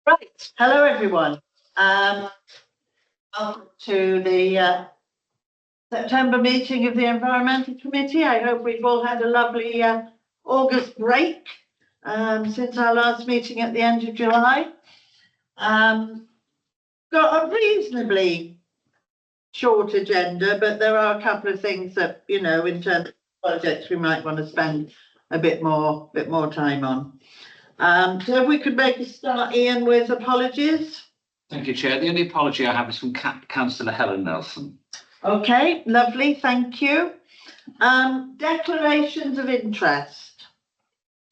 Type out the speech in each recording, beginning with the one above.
Right, hello everyone. Welcome to the September meeting of the Environmental Committee. I hope we've all had a lovely August break since our last meeting at the end of July. Got a reasonably short agenda, but there are a couple of things that, you know, in terms of projects we might want to spend a bit more time on. So if we could make a start, Ian, with apologies. Thank you, Chair. The only apology I have is from Councillor Helen Nelson. Okay, lovely, thank you. Declarations of interest.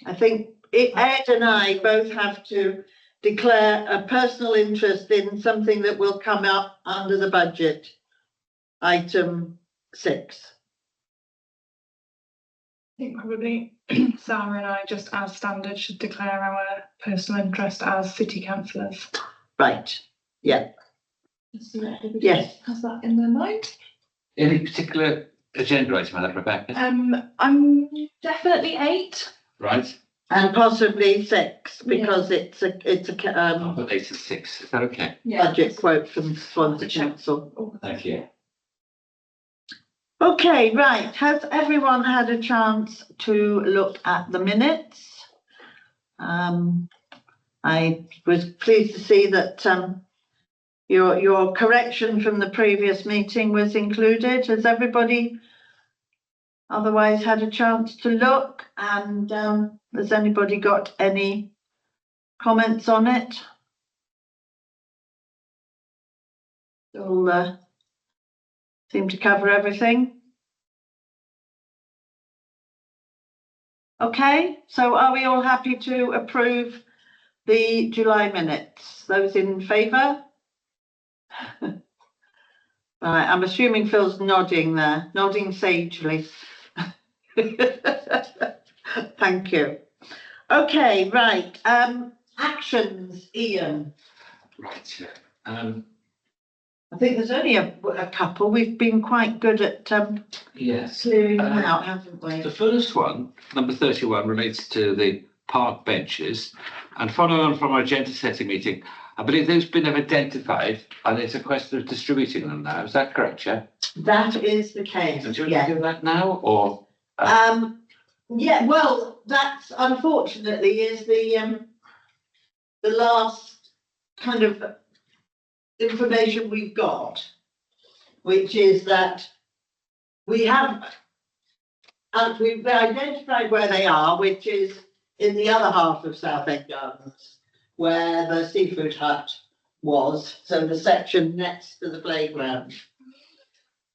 I think Ed and I both have to declare a personal interest in something that will come up under the budget, item 6. I think probably Sarah and I, just as standard, should declare our personal interest as city councillors. Right, yeah. So that everybody Yes. has that in their mind. Any particular agenda item on that, Rebecca? I'm definitely 8. Right. And possibly 6, because it's a I'll put 8 and 6. Is that okay? budget quote from Swansea Council. Thank you. Okay, right. Has everyone had a chance to look at the minutes? I was pleased to see that your correction from the previous meeting was included. Has everybody otherwise had a chance to look? And has anybody got any comments on it? All seem to cover everything. Okay, so are we all happy to approve the July minutes? Those in favour? Right, I'm assuming Phil's nodding there, nodding sagely. Thank you. Okay, right. Actions, Ian. Right. I think there's only a couple. We've been quite good at Yes. clearing them out, haven't we? The first one, number 31, relates to the park benches. And following on from our agenda setting meeting, I believe those been identified and it's a question of distributing them now. Is that correct, Chair? That is the case. So do you want to do that now or? Yeah, well, that's unfortunately is the last kind of information we've got, which is that we've identified where they are, which is in the other half of Southend Gardens, where the seafood hut was, so the section next to the playground.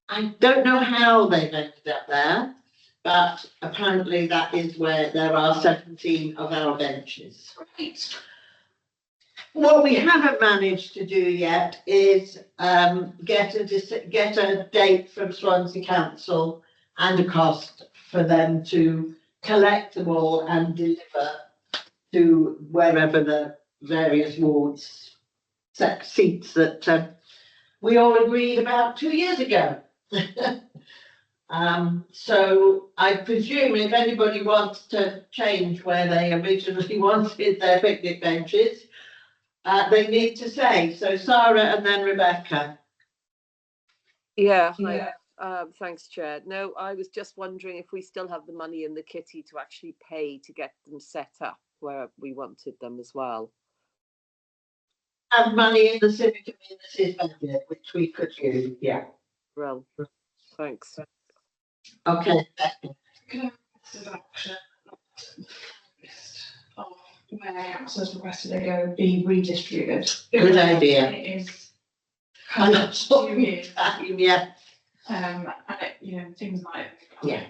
I don't know how they've ended up there, but apparently that is where there are 17 of our benches. Right. What we haven't managed to do yet is get a date from Swansea Council and a cost for them to collect them all and deliver to wherever the various wards seats that we all agreed about 2 years ago. So I presume if anybody wants to change where they originally wanted their picnic benches, they need to say. So Sarah and then Rebecca. Yeah. Thanks, Chair. No, I was just wondering if we still have the money in the kitty to actually pay to get them set up where we wanted them as well. Have money in the civic communities budget, which we could use, yeah. Well, thanks. Okay. Could I request an action of where councillors requested they go be redistributed? Good idea. It is I'm not talking here. Yeah, And it, you know, things like yeah.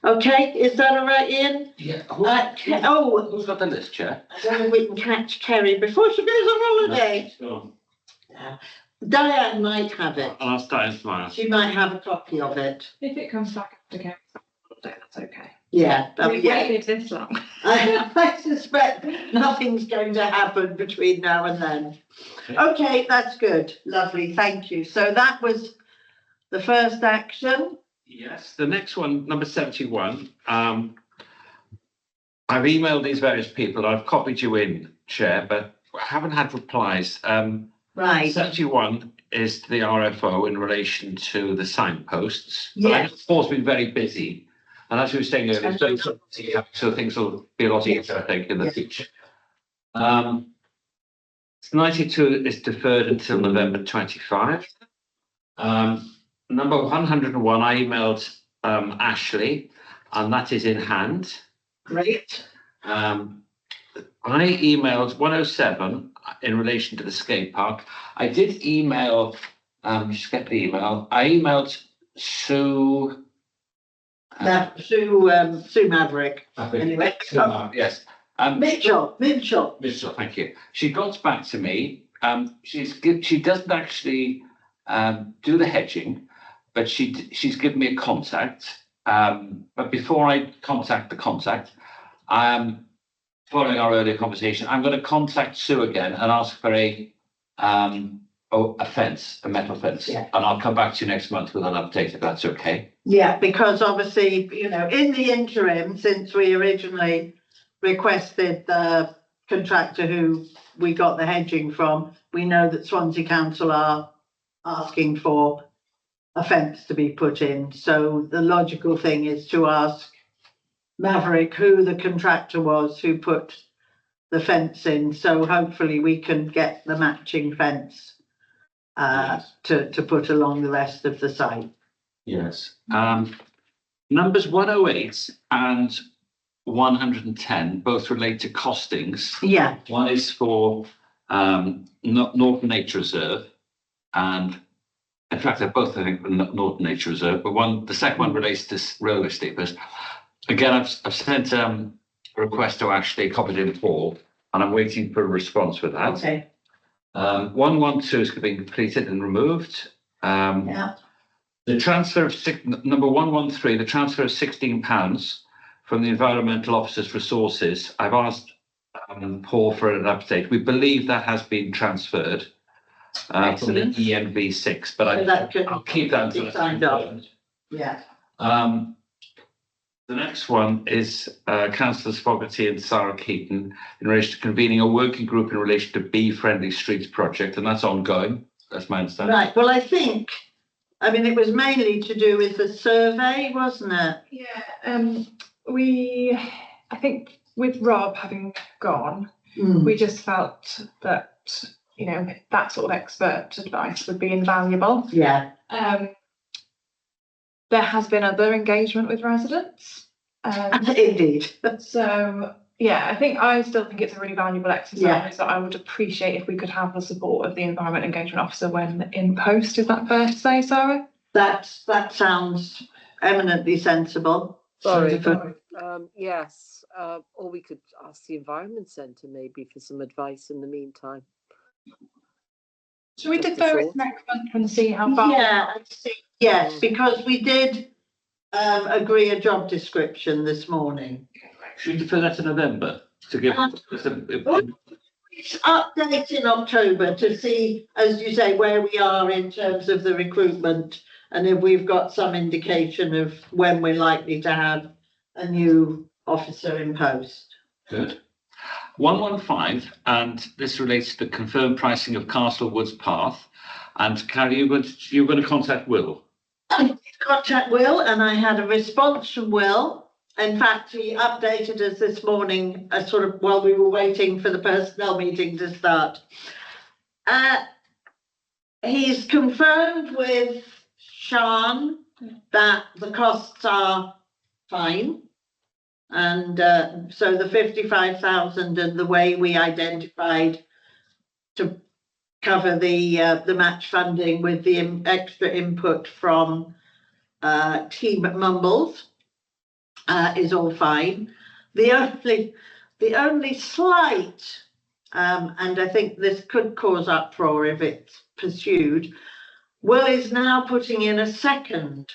Okay, is that all right, Ian? Yeah. Who's Who's got the list, Chair? I don't know if we can catch Kerry before she goes on holiday. No. Diane might have it. I'll ask Diane tomorrow. She might have a copy of it. if it comes back after council holiday, that's okay. Yeah, We've yeah. waited this long. I suspect nothing's going to happen between now and then. Okay, that's good. Lovely, thank you. So that was the first action. Yes, the next one, number 71. I've emailed these various people. I've copied you in, Chair, but haven't had replies. Right, 71 is the RFO in relation to the signposts. But I Yes. know Paul's been very busy, and as we were saying earlier, it's very sort of- so things will be a lot easier, I think, in the Yeah. future. 92 is deferred until November 25. Number 101, I emailed Ashley, and that is in hand. great. I emailed 107 in relation to the skate park. I did email, just get the email. I emailed Sue. Sue Maverick. Anyway. Yes. Mitchell. Mitchell, thank you. She got back to me. She doesn't actually do the hedging, but she's given me a contact. But before I contact the contact, following our earlier conversation, I'm going to contact Sue again and ask for a fence, a metal fence. Yeah. And I'll come back to you next month with an update if that's okay. Yeah, because obviously, you know, in the interim, since we originally requested the contractor who we got the hedging from, we know that Swansea Council are asking for a fence to be put in. So the logical thing is to ask Maverick who the contractor was who put the fence in. So hopefully we can get the matching fence to put along the rest of the site. Yes. Numbers 108 and 110 both relate to costings. Yeah, One is for Northern Nature Reserve, and in fact, they're both, I think, for Northern Nature Reserve. But the second one relates to roller sleepers. Again, I've sent a request to Ashley, copied in Paul, and I'm waiting for a response with that. okay, 112 is being completed and removed. yeah, The transfer of number 113, the transfer of £16 from the Environmental Officer's resources. I've asked Paul for an update. We believe that has been transferred from the Excellent. ENV6, but So that could I'll keep that until be it's signed off. confirmed. yeah. The next one is Councillors Fogarty and Sarah Keaton in relation to convening a working group in relation to bee-friendly streets project, and that's ongoing. That's my understanding. Right, well, I mean, it was mainly to do with the survey, wasn't it? Yeah, I think with Rob having gone, Mm. we just felt that, you know, that sort of expert advice would be invaluable. Yeah, There has been other engagement with residents. indeed. So, yeah, I still think it's a really valuable exercise. Yeah. That I would appreciate if we could have the support of the Environment Engagement Officer when in post. Is that fair to say, Sarah? That sounds eminently sensible. Sorry, but yes, or we could ask the Environment Centre maybe for some advice in the meantime. Should we Just a defer it thought. next month and see how far? Yeah, yes, because we did agree a job description this morning. Should we defer that to November to give? It's update in October to see, as you say, where we are in terms of the recruitment and if we've got some indication of when we're likely to have a new officer in post. Good. 115, and this relates to the confirmed pricing of Castle Woods Path. And Carrie, you're going to contact Will. I did contact Will and I had a response from Will. In fact, he updated us this morning, while we were waiting for the personnel meeting to start. He's confirmed with Sean that the costs are fine. And so the 55,000 and the way we identified to cover the match funding with the extra input from Team Mumbles is all fine. The only slight, and I think this could cause uproar if it's pursued, Will is now putting in a second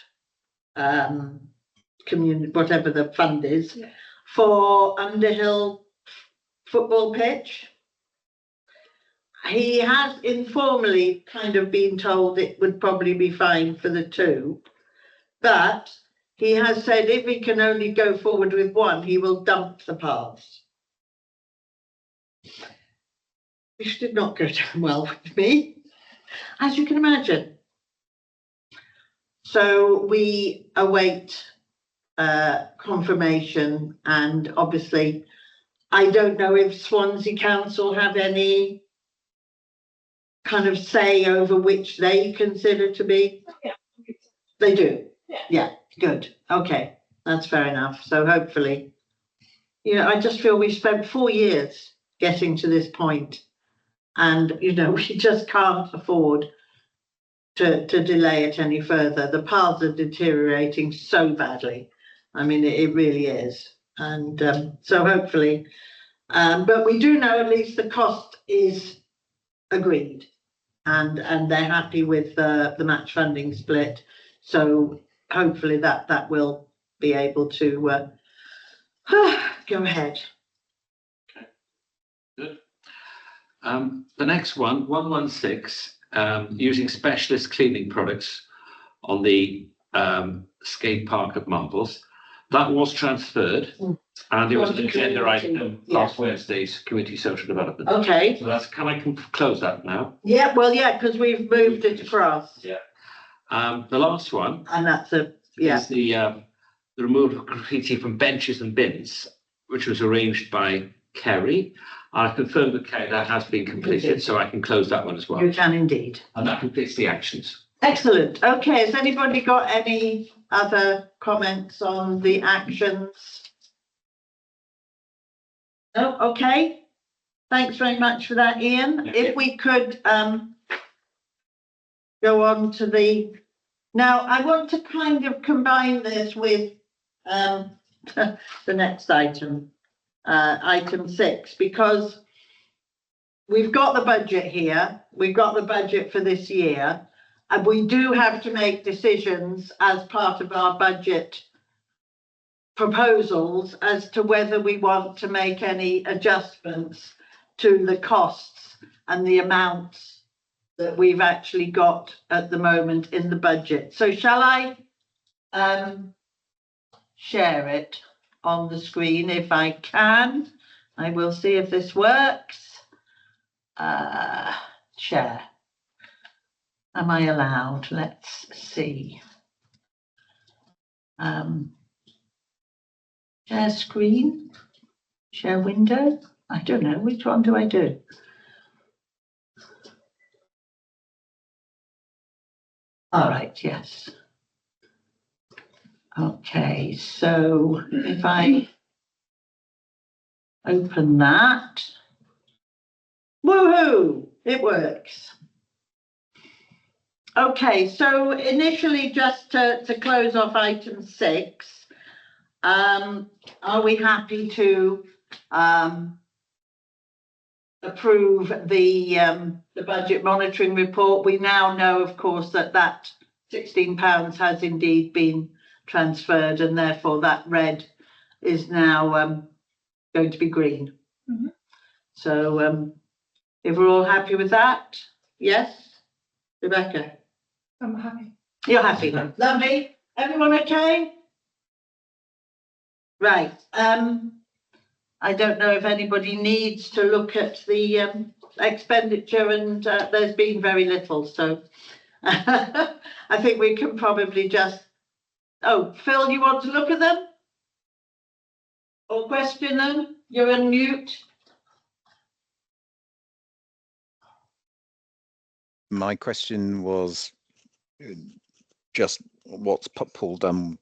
whatever the fund is, Yeah. for Underhill football pitch. He has informally kind of been told it would probably be fine for the two, but he has said if he can only go forward with one, he will dump the paths. which did not go down well with me, as you can imagine. So we await confirmation, and obviously I don't know if Swansea Council have any kind of say over which they consider to be. Yeah. They do? Yeah. Yeah, good. Okay, that's fair enough. So hopefully, you know, I just feel we've spent 4 years getting to this point, and, you know, we just can't afford to delay it any further. The paths are deteriorating so badly. I mean, it really is. And so hopefully, but we do know at least the cost is agreed, and they're happy with the match funding split. So hopefully that will be able to go ahead. Good. The next one, 116, using specialist cleaning products on the skate park at Mumbles. That was transferred, and it was an agenda item last Wednesday's Committee Social Development. Okay. So that's, can I close that now? Yeah, well, yeah, because we've moved it across. Yeah. The last one And that's is the removal of graffiti from benches and bins, which was arranged by Kerry. I confirm with Kerry that has been completed, so I can close that one as well. You can indeed. And that completes the actions. Excellent. Okay, has anybody got any other comments on the actions? No, okay. Thanks very much for that, Ian. Yeah. If we could go on to the, now I want to kind of combine this with the next item, item 6, because we've got the budget here, we've got the budget for this year, and we do have to make decisions as part of our budget proposals as to whether we want to make any adjustments to the costs and the amounts that we've actually got at the moment in the budget. So shall I share it on the screen if I can? I will see if this works. Share. Am I allowed? Let's see. Share screen, share window. I don't know, which one do I do? All right, yes. Okay, so if I open that, woohoo, it works. Okay, so initially, just to close off item 6, are we happy to approve the budget monitoring report? We now know, of course, that £16 has indeed been transferred, and therefore that red is now going to be green. Mm-hmm. So if we're all happy with that, yes, Rebecca? I'm happy. You're happy then. Lovely. Everyone okay? Right. I don't know if anybody needs to look at the expenditure, and there's been very little, so I think we can probably just. Oh, Phil, you want to look at them? Or question them? You're on mute. My question was just what's Paul done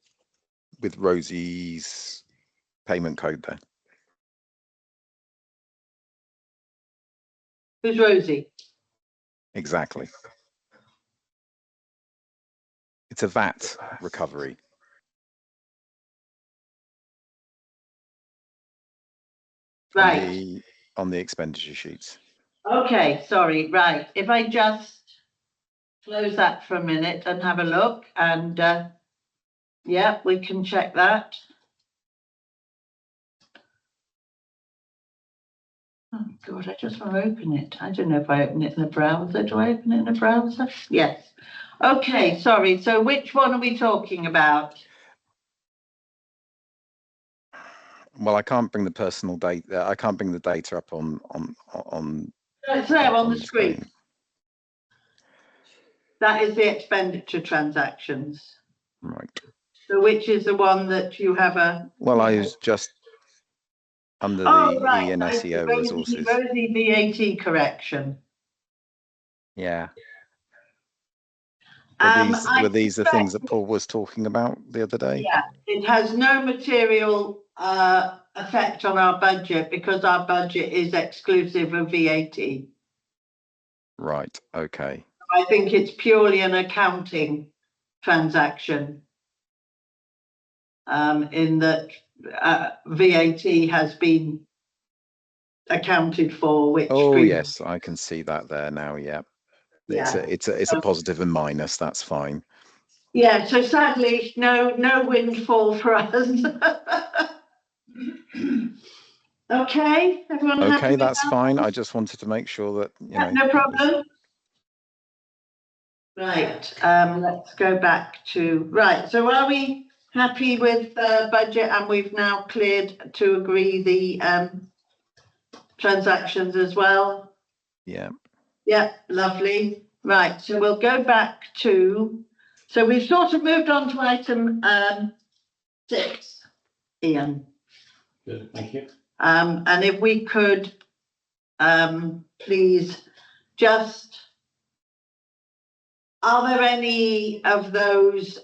with Rosie's payment code there? Who's Rosie? Exactly. It's a VAT recovery. Right. On the expenditure sheets. Okay, sorry, right. If I just close that for a minute and have a look, and yeah, we can check that. Oh God, I just want to open it. I don't know if I open it in the browser. Do I open it in the browser? Yes. Okay, sorry. So which one are we talking about? Well, I can't bring the personal data. I can't bring the data up on. It's there on the screen. That is the expenditure transactions. Right. So which is the one that you have a? Well, I was just under Oh, the right. ENSEO resources. Rosie VAT correction. Yeah. I Were these the things that suspect- Paul was talking about the other day? Yeah, it has no material effect on our budget because our budget is exclusive of VAT. Right. Okay. I think it's purely an accounting transaction. In that VAT has been accounted for, which. Oh yes, I can see that there now. Yeah. Yeah. It's a positive and minus. That's fine. Yeah, so sadly, no windfall for us. Okay, everyone happy Okay, with that's that? fine. I just wanted to make sure that, you know. No that was- problem. Right, let's go back to, right, so are we happy with the budget and we've now cleared to agree the transactions as well? Yeah. Yeah, lovely. Right, so we'll go back to, so we've sort of moved on to item 6, Ian. Good, thank you. And if we could please just, are there any of those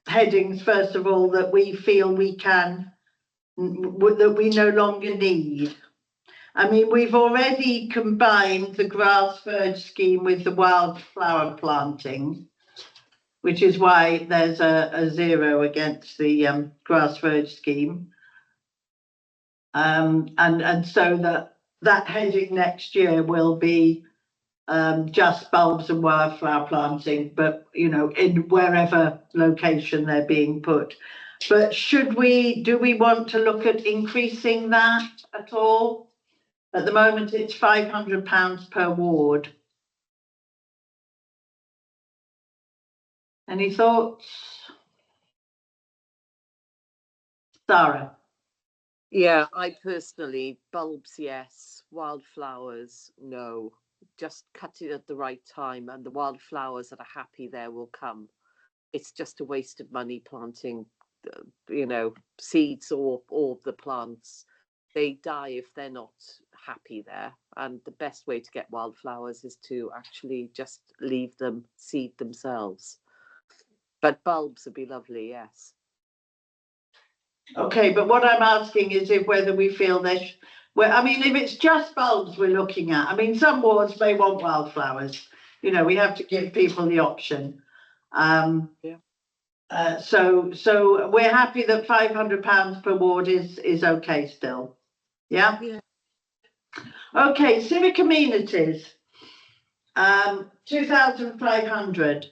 headings, first of all, that we feel we can, that we no longer need? I mean, we've already combined the grass verge scheme with the wildflower planting, which is why there's a 0 against the grass verge scheme. And so that heading next year will be just bulbs and wildflower planting, but you know, in wherever location they're being put. But do we want to look at increasing that at all? At the moment, it's £500 per ward. Any thoughts? Sarah? Yeah, I personally, bulbs, yes, wildflowers, no. Just cut it at the right time and the wildflowers that are happy there will come. It's just a waste of money planting, you know, seeds or the plants. They die if they're not happy there. And the best way to get wildflowers is to actually just leave them seed themselves. But bulbs would be lovely, yes. Okay, but what I'm asking is if whether we feel well, I mean, if it's just bulbs we're looking at, I mean, some wards may want wildflowers. You know, we have to give people the option. So we're happy that £500 per ward is okay still. Yeah. Yeah. Okay, civic amenities. 2,500.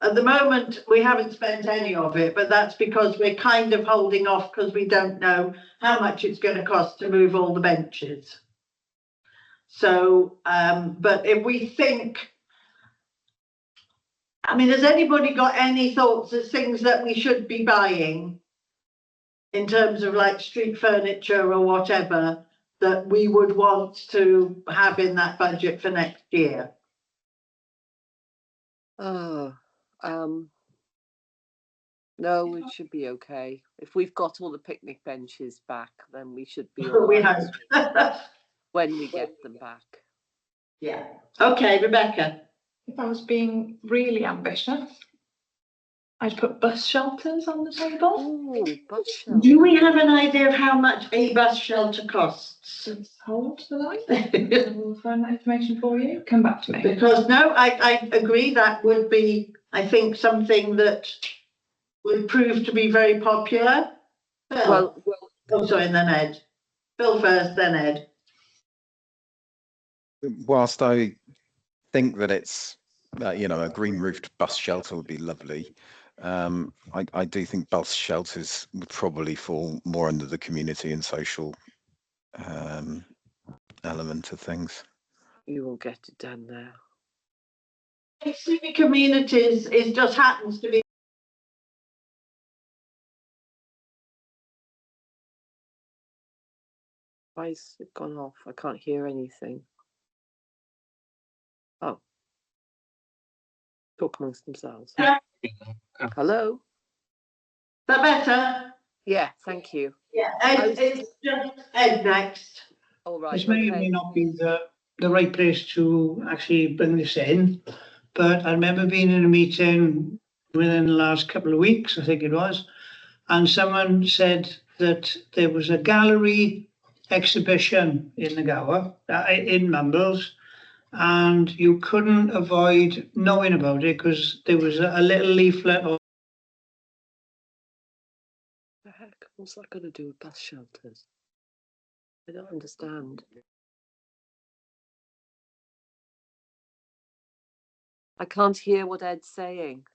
At the moment, we haven't spent any of it, but that's because we're kind of holding off because we don't know how much it's going to cost to move all the benches. So, but if we think, I mean, has anybody got any thoughts of things that we should be buying in terms of like street furniture or whatever that we would want to have in that budget for next year? Oh, no, it should be okay. If we've got all the picnic benches back, then we should be all We right have. when we get them back. Yeah. Okay, Rebecca. If I was being really ambitious, I'd put bus shelters on the table. Oh, bus shelter. Do we have an idea of how much a bus shelter costs? Just hold the line. I will find that information for you. Come back to me. Because no, I agree that would be, I think, something that would prove to be very popular. Phil. Well, Oh, sorry, and then Ed. Phil first, then Ed. Whilst I think that it's, you know, a green roofed bus shelter would be lovely. I do think bus shelters would probably fall more under the community and social element of things. you will get it done there. Civic amenities just happens to be Why has it gone off? I can't hear anything. Oh. Talk amongst themselves. Yeah. Hello? Is that better? Yeah, thank you. Yeah, I was- it's just Ed next. All right, This may or may okay. not be the right place to actually bring this in, but I remember being in a meeting within the last couple of weeks, I think it was, and someone said that there was a gallery exhibition in the Gower, in Mumbles, and you couldn't avoid knowing about it because there was a little leaflet or The heck? What's that going to do with bus shelters? I don't understand. I can't hear what Ed's saying.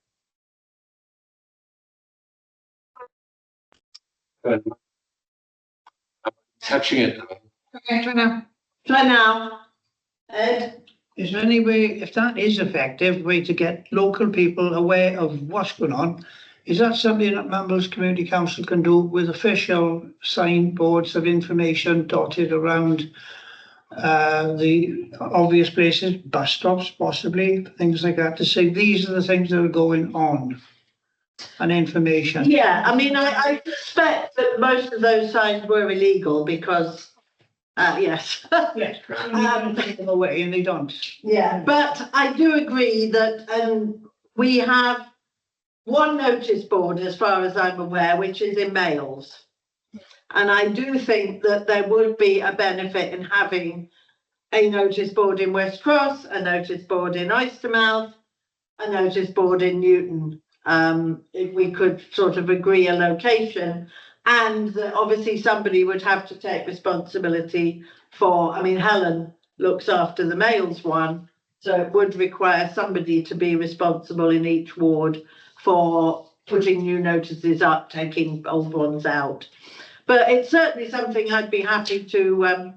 Touching it. Okay, try now. Try now. Ed? is there any way, if that is effective way to get local people aware of what's going on, is that something that Mumbles Community Council can do with official signboards of information dotted around the obvious places, bus stops possibly, things like that, to say these are the things that are going on and information? Yeah, I mean, I suspect that most of those signs were illegal because, yes. Yes, and take them away and they don't. Yeah, but I do agree that, we have one notice board, as far as I'm aware, which is in Males. And I do think that there would be a benefit in having a notice board in West Cross, a notice board in Oystermouth, a notice board in Newton. If we could sort of agree a location, and that obviously somebody would have to take responsibility for, I mean, Helen looks after the Males one, so it would require somebody to be responsible in each ward for putting new notices up, taking old ones out. But it's certainly something I'd be happy to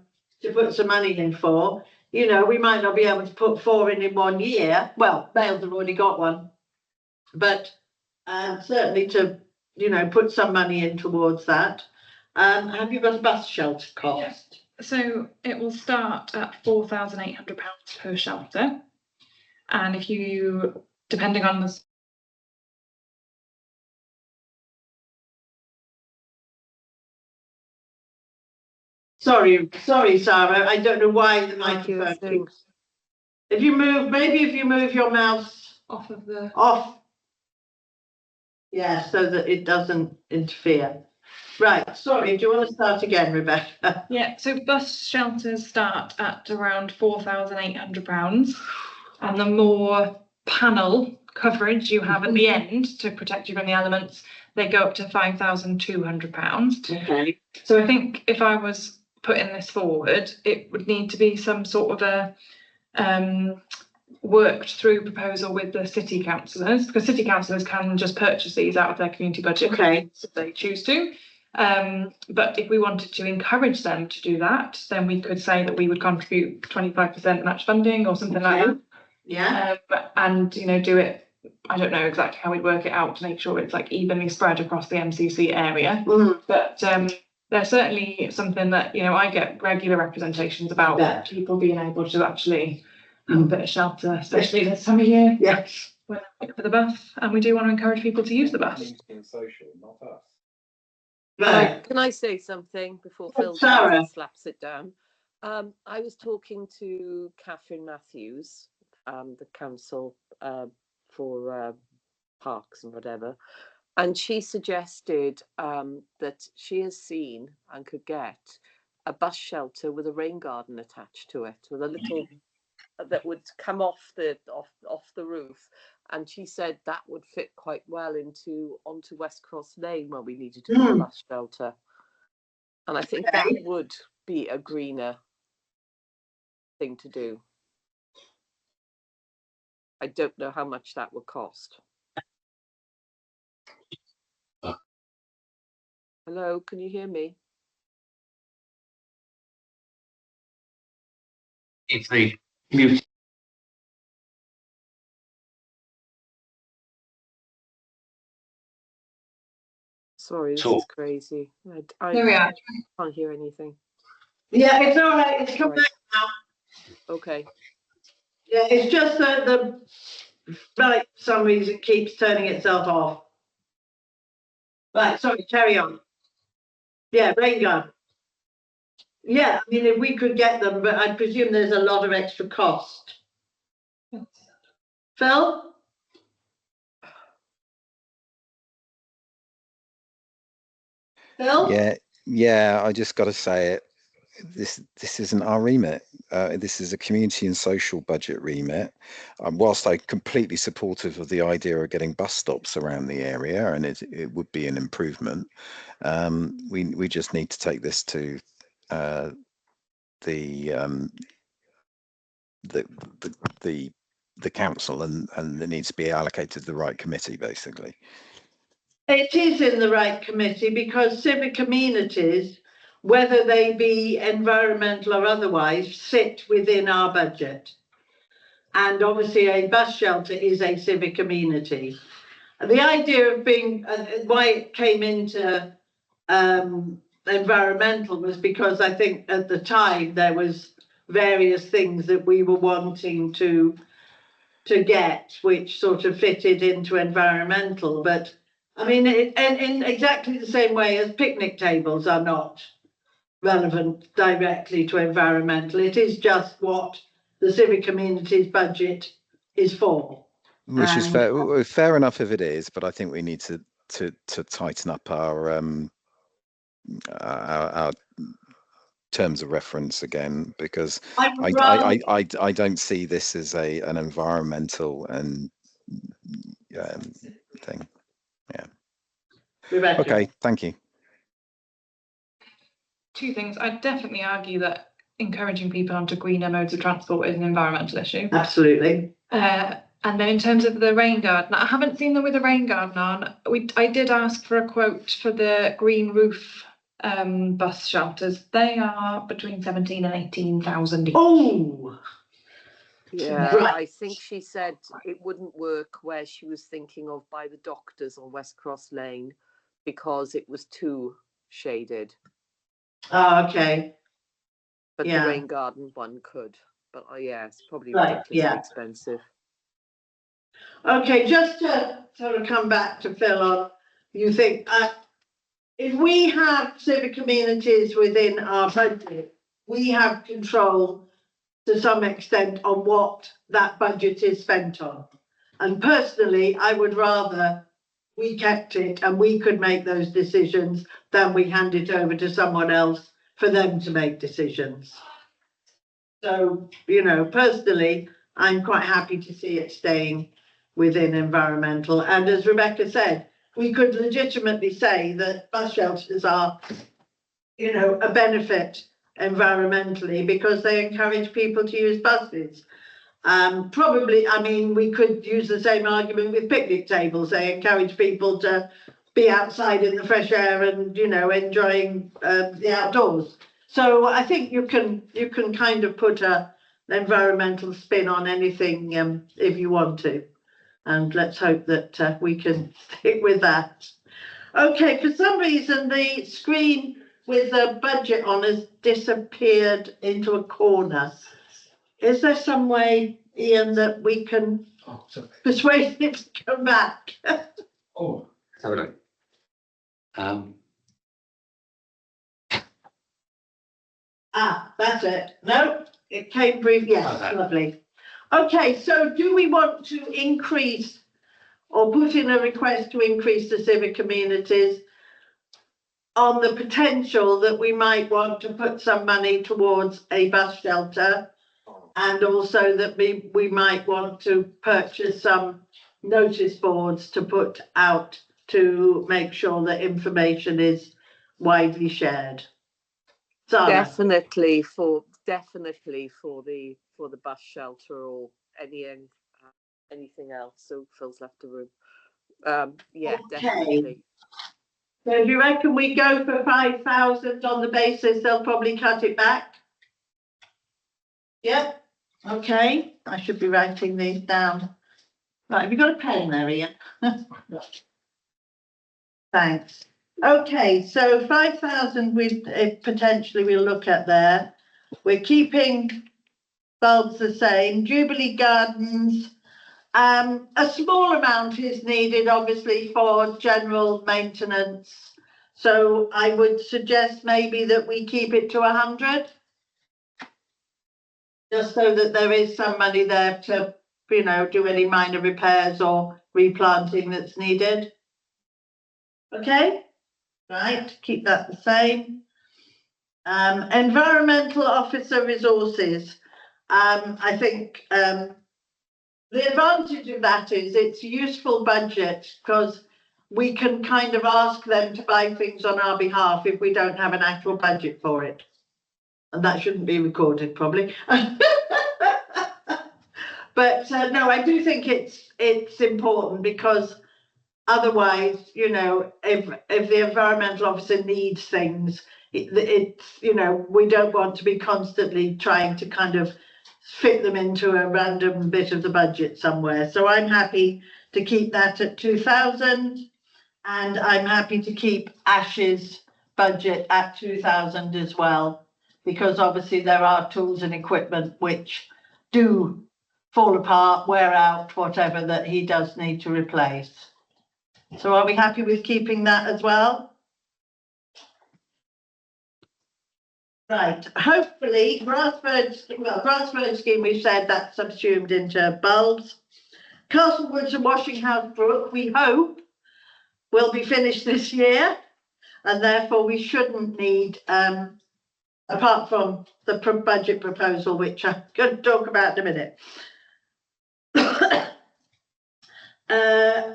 put some money in for. You know, we might not be able to put 4 in 1 year. Well, Males have already got one. But certainly to, you know, put some money in towards that. Have you got a bus shelter cost? So it will start at £4,800 per shelter. And if you, depending on the Sorry, Sarah, I don't know why the Thank you, microphone thing. keeps. If you move your mouse off of the off. Yeah, so that it doesn't interfere. Right, sorry, do you want to start again, Rebecca? Yeah, so bus shelters start at around £4,800, and the more panel coverage you have at the end to protect you from the elements, they go up to £5,200. Okay. So I think if I was putting this forward, it would need to be some sort of a worked through proposal with the city councillors, because city councillors can just purchase these out of their community budget Okay. if they choose to. But if we wanted to encourage them to do that, then we could say that we would contribute 25% match funding or something like that. Yeah. And, you know, do it, I don't know exactly how we'd work it out to make sure it's like evenly spread across the MCC area. But there's certainly something that, you know, I get regular representations about Yeah. people being able to actually have a bit of shelter, especially this time of year Yes. when they pick for the bus. And we do want to encourage people to use the bus. Social, not us. Right. Can I say something before Phil Sarah. slaps it down? I was talking to Catherine Matthews, the council for parks and whatever, and she suggested that she has seen and could get a bus shelter with a rain garden attached to it, with a little that would come off the roof, and she said that would fit quite well onto West Cross Lane where we needed to put a bus shelter, and I think that would be a greener thing to do. I don't know how much that would cost. Hello, can you hear me? It's the mute. Sorry, this Talk. is crazy. I There we are. can't hear anything. Yeah, it's all right, it's come Right. back now. Okay. Yeah, it's just that the right, for some reason keeps turning itself off. Right, sorry, carry on. Yeah, rain garden. Yeah, I mean, if we could get them, but I presume there's a lot of extra cost. Phil? Phil? Yeah, I just got to say it. This isn't our remit. This is a community and social budget remit. Whilst I'm completely supportive of the idea of getting bus stops around the area, and it would be an improvement, we just need to take this to the council, and it needs to be allocated to the right committee, basically. It is in the right committee because civic amenities, whether they be environmental or otherwise, sit within our budget. And obviously a bus shelter is a civic amenity. The idea of being, why it came into environmental was because I think at the time there was various things that we were wanting to get, which sort of fitted into environmental, but I mean, in exactly the same way as picnic tables are not relevant directly to environmental, it is just what the civic community's budget is for. Which is And- fair enough if it is, but I think we need to tighten up our terms of reference again, because I would rather, I don't see this as an environmental and thing. Rebecca. Okay, thank you. Two things. I'd definitely argue that encouraging people onto greener modes of transport is an environmental issue. Absolutely. And then in terms of the rain garden, I haven't seen them with a rain garden on. I did ask for a quote for the green roof bus shelters. They are between 17 and 18,000 each. Oh, Yeah, Right. I think she said it wouldn't work where she was thinking of by the doctors on West Cross Lane because it was too shaded. okay. But Yeah. the rain garden one could. But yeah, it's probably Right, ridiculously yeah. expensive. Okay, just to sort of come back to Phil on, you think, if we have civic amenities within our budget, we have control to some extent on what that budget is spent on. And personally, I would rather we kept it and we could make those decisions than we hand it over to someone else for them to make decisions. So, you know, personally, I'm quite happy to see it staying within environmental. And as Rebecca said, we could legitimately say that bus shelters are, you know, a benefit environmentally because they encourage people to use buses. Probably, I mean, we could use the same argument with picnic tables. They encourage people to be outside in the fresh air and, you know, enjoying the outdoors. So I think you can kind of put an environmental spin on anything if you want to. And let's hope that we can stick with that. Okay, for some reason, the screen with the budget on has disappeared into a corner. Is there some way, Ian, that we can Oh, sorry. persuade it to come back? Oh, Sorry. That's it. No, it came brief. Yes, Okay. lovely. Okay, so do we want to increase or put in a request to increase the civic amenities on the potential that we might want to put some money towards a bus shelter? And also that we might want to purchase some notice boards to put out to make sure that information is widely shared. Zara? Definitely for the bus shelter or anything else. So Phil's left the room. Yeah, Okay. definitely. So do you reckon we go for 5,000 on the basis they'll probably cut it back? Yep. Okay, I should be writing these down. Right, have you got a pen there, Ian? Thanks. Okay, so 5,000 we potentially we'll look at there. We're keeping bulbs the same. Jubilee Gardens, a small amount is needed, obviously, for general maintenance. So I would suggest maybe that we keep it to 100. Just so that there is some money there to, you know, do any minor repairs or replanting that's needed. Okay, right, keep that the same. Environmental officer resources. I think the advantage of that is it's a useful budget because we can kind of ask them to buy things on our behalf if we don't have an actual budget for it. And that shouldn't be recorded probably. But no, I do think it's important because otherwise, you know, if the environmental officer needs things, it's, you know, we don't want to be constantly trying to kind of fit them into a random bit of the budget somewhere. So I'm happy to keep that at 2,000, and I'm happy to keep Ash's budget at 2,000 as well, because obviously there are tools and equipment which do fall apart, wear out, whatever, that he does need to replace. So are we happy with keeping that as well? Right, hopefully grass scheme, we've said that's subsumed into bulbs. Castlewoods and Washinghouse Brook, we hope, will be finished this year, and therefore we shouldn't need, apart from the budget proposal, which I'm going to talk about in a minute.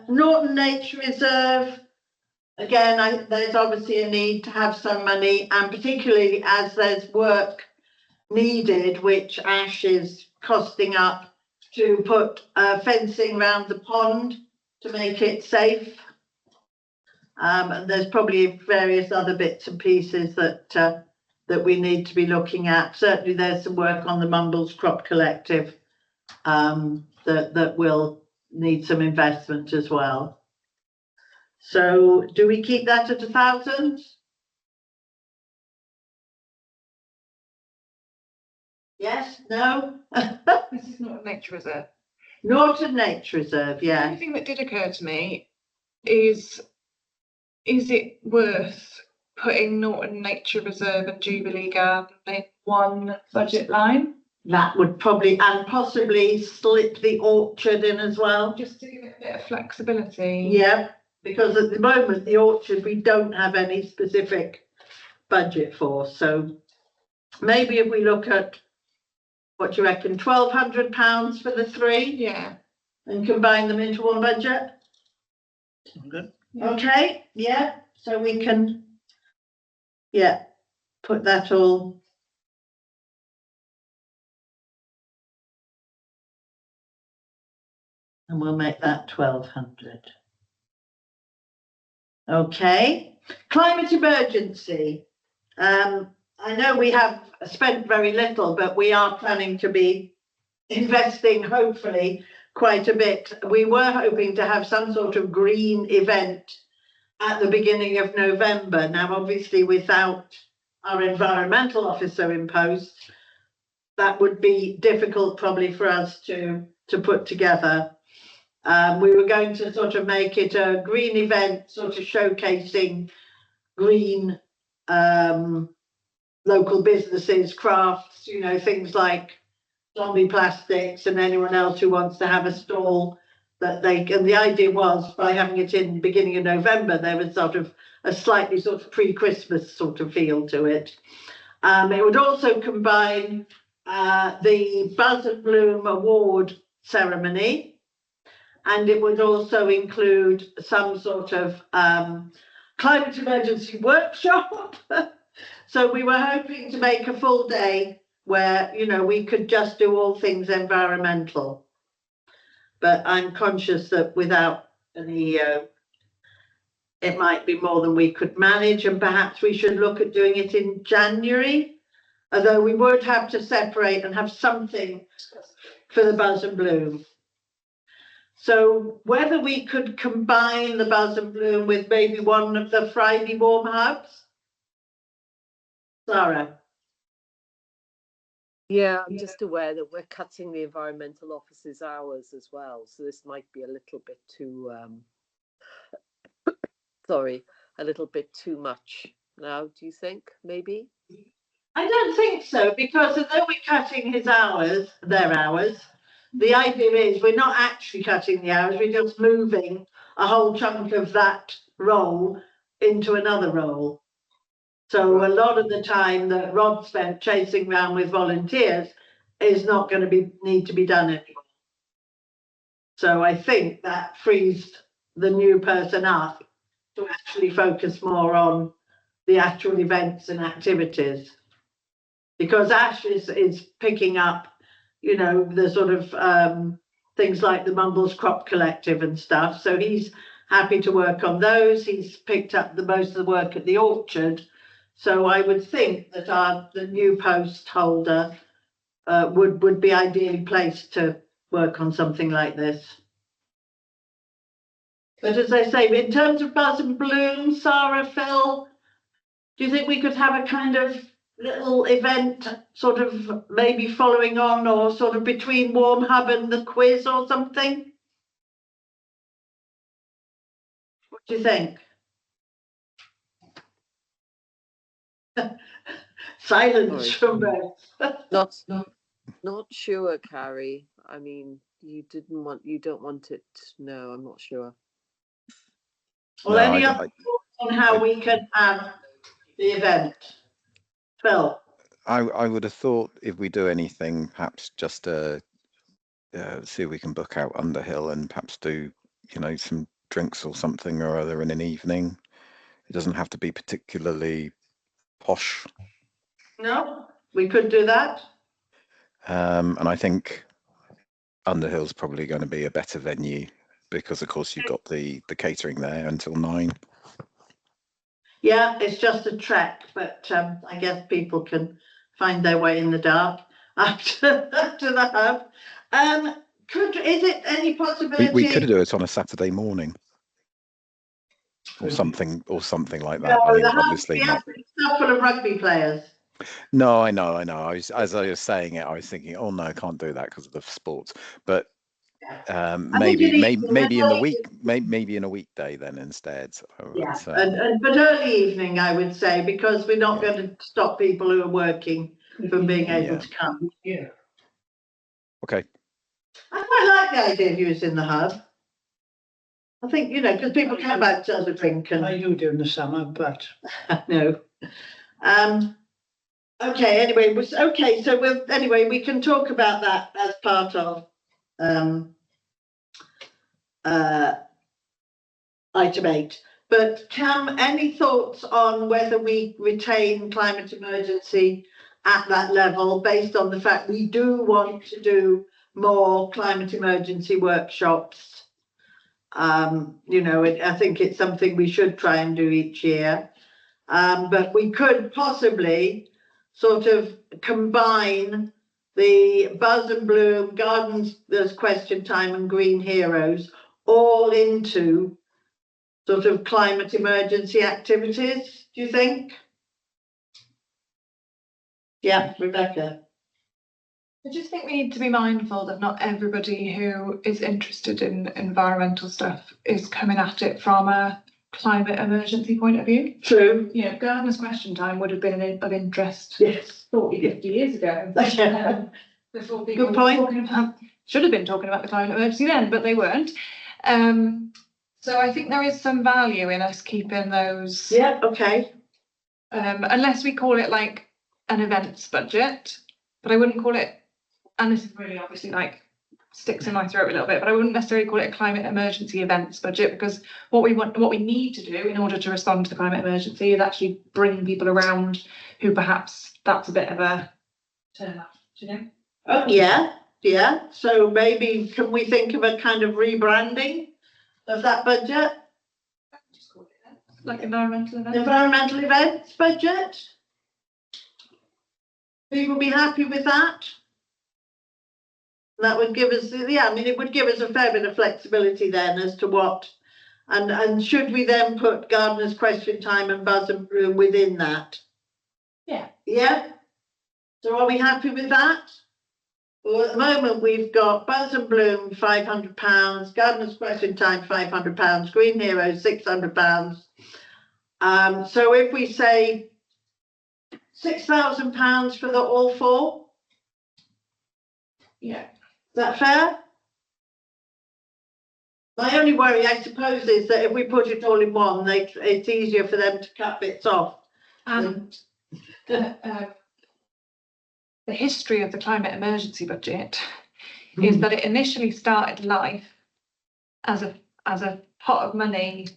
Norton Nature Reserve, again, there's obviously a need to have some money, and particularly as there's work needed, which Ash is costing up to put fencing around the pond to make it safe. And there's probably various other bits and pieces that we need to be looking at. Certainly there's some work on the Mumbles Crop Collective that will need some investment as well. So do we keep that at 1,000? Yes, no? This is not a nature reserve. Norton Nature Reserve, The yeah. only thing that did occur to me is it worth putting Norton Nature Reserve and Jubilee Garden in one budget line? That would probably, and possibly slip the orchard in as well. Just to give it a bit of flexibility. Yeah, because at the moment, the orchard, we don't have any specific budget for. So maybe if we look at, what do you reckon, £1,200 for the three Yeah. and combine them into one budget? Good. Okay, yeah, so we can, yeah, put that all. And we'll make that 1,200. Okay, climate emergency. I know we have spent very little, but we are planning to be investing, hopefully, quite a bit. We were hoping to have some sort of green event at the beginning of November. Now, obviously, without our environmental officer in post, that would be difficult probably for us to put together. We were going to sort of make it a green event, sort of showcasing green local businesses, crafts, you know, things like zombie plastics and anyone else who wants to have a stall that they can. The idea was by having it in the beginning of November, there was sort of a slightly sort of pre-Christmas sort of feel to it. It would also combine the Buzz and Bloom Award ceremony, and it would also include some sort of climate emergency workshop. So we were hoping to make a full day where, you know, we could just do all things environmental. But I'm conscious that without an EO, it might be more than we could manage, and perhaps we should look at doing it in January, although we would have to separate and have something for the Buzz and Bloom. So whether we could combine the Buzz and Bloom with maybe one of the Friday warm hubs? Sarah? Yeah, I'm just aware that we're cutting the environmental officer's hours as well, so this might be a little bit too, sorry, a little bit too much now, do you think, maybe? I don't think so, because although we're cutting his hours, their hours, the idea is we're not actually cutting the hours, we're just moving a whole chunk of that role into another role. So a lot of the time that Rod spent chasing around with volunteers is not going to need to be done anymore. So I think that frees the new person up to actually focus more on the actual events and activities. Because Ash is picking up, you know, the sort of things like the Mumbles Crop Collective and stuff. So he's happy to work on those. He's picked up the most of the work at the orchard. So I would think that the new post holder would be ideally placed to work on something like this. But as I say, in terms of Buzz and Bloom, Sarah, Phil, do you think we could have a kind of little event sort of maybe following on or sort of between Warm Hub and the quiz or something? What do you think? Silence from both. Not sure, Carrie. I mean, you don't want it. No, I'm not sure. Well, No, any other thoughts on how we can have the event? Phil? I would have thought if we do anything, perhaps just see if we can book out Underhill and perhaps do, you know, some drinks or something or other in an evening. It doesn't have to be particularly posh. No, we could do that. And I think Underhill's probably going to be a better venue because, of course, you've got the catering there until 9. Yeah, it's just a trek, but I guess people can find their way in the dark up to the hub. Is it any possibility? We could do it on a Saturday morning. Or something like that. No, I mean, the hub, obviously not. Stuff full of rugby players. No, I know. As I was saying it, I was thinking, oh no, I can't do that because of the sports. But maybe in the week, maybe in a weekday then instead. Yeah, but early evening, I would say, because we're not going to stop people who are working from being able to come. Yeah. Okay. I quite like the idea of using the hub. I think, you know, because people come out to have a drink and I do during the summer, but no. Okay, anyway, so we can talk about that as part of item 8. But Cam, any thoughts on whether we retain climate emergency at that level based on the fact we do want to do more climate emergency workshops? You know, I think it's something we should try and do each year. But we could possibly sort of combine the Buzz and Bloom, Gardens, there's Question Time and Green Heroes all into sort of climate emergency activities, do you think? Yeah, Rebecca. I just think we need to be mindful that not everybody who is interested in environmental stuff is coming at it from a climate emergency point of view. True. You know, Gardener's Question Time would have been of interest Yes. 40, 50 years ago. Before people Good point. Should have been talking about the climate emergency then, but they weren't. So I think there is some value in us keeping those. Yeah, okay. Unless we call it like an events budget, but I wouldn't call it, and this is really obviously like sticks in my throat a little bit, but I wouldn't necessarily call it a climate emergency events budget, because what we need to do in order to respond to the climate emergency is actually bring people around who perhaps that's a bit of a turn off, you know? Oh, yeah. So maybe can we think of a kind of rebranding of that budget? Just call it that. Like environmental events. Environmental events budget? People be happy with that? That would give us, yeah, I mean, it would give us a fair bit of flexibility then as to what, and should we then put gardener's question time and buzz and bloom within that? Yeah. Yeah? So are we happy with that? Well, at the moment, we've got buzz and bloom, £500, gardener's question time, £500, Green Heroes, £600. So if we say £6,000 for the all four, Yeah. is that fair? My only worry, I suppose, is that if we put it all in one, it's easier for them to cut bits off. And the history of the climate emergency budget is that it initially started life as a pot of money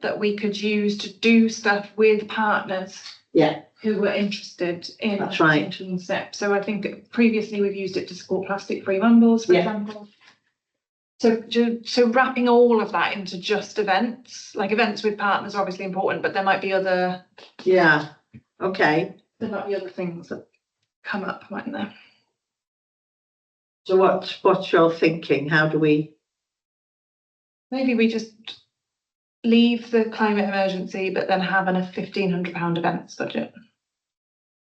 that we could use to do stuff with partners Yeah, who were interested in That's right. taking steps. So I think previously we've used it to support plastic-free Mumbles, for Yeah. example. So wrapping all of that into just events, like events with partners are obviously important, but there might be other okay. things that come up, mightn't there? So what's your thinking? How do we? Maybe we just leave the climate emergency, but then have a £1,500 events budget.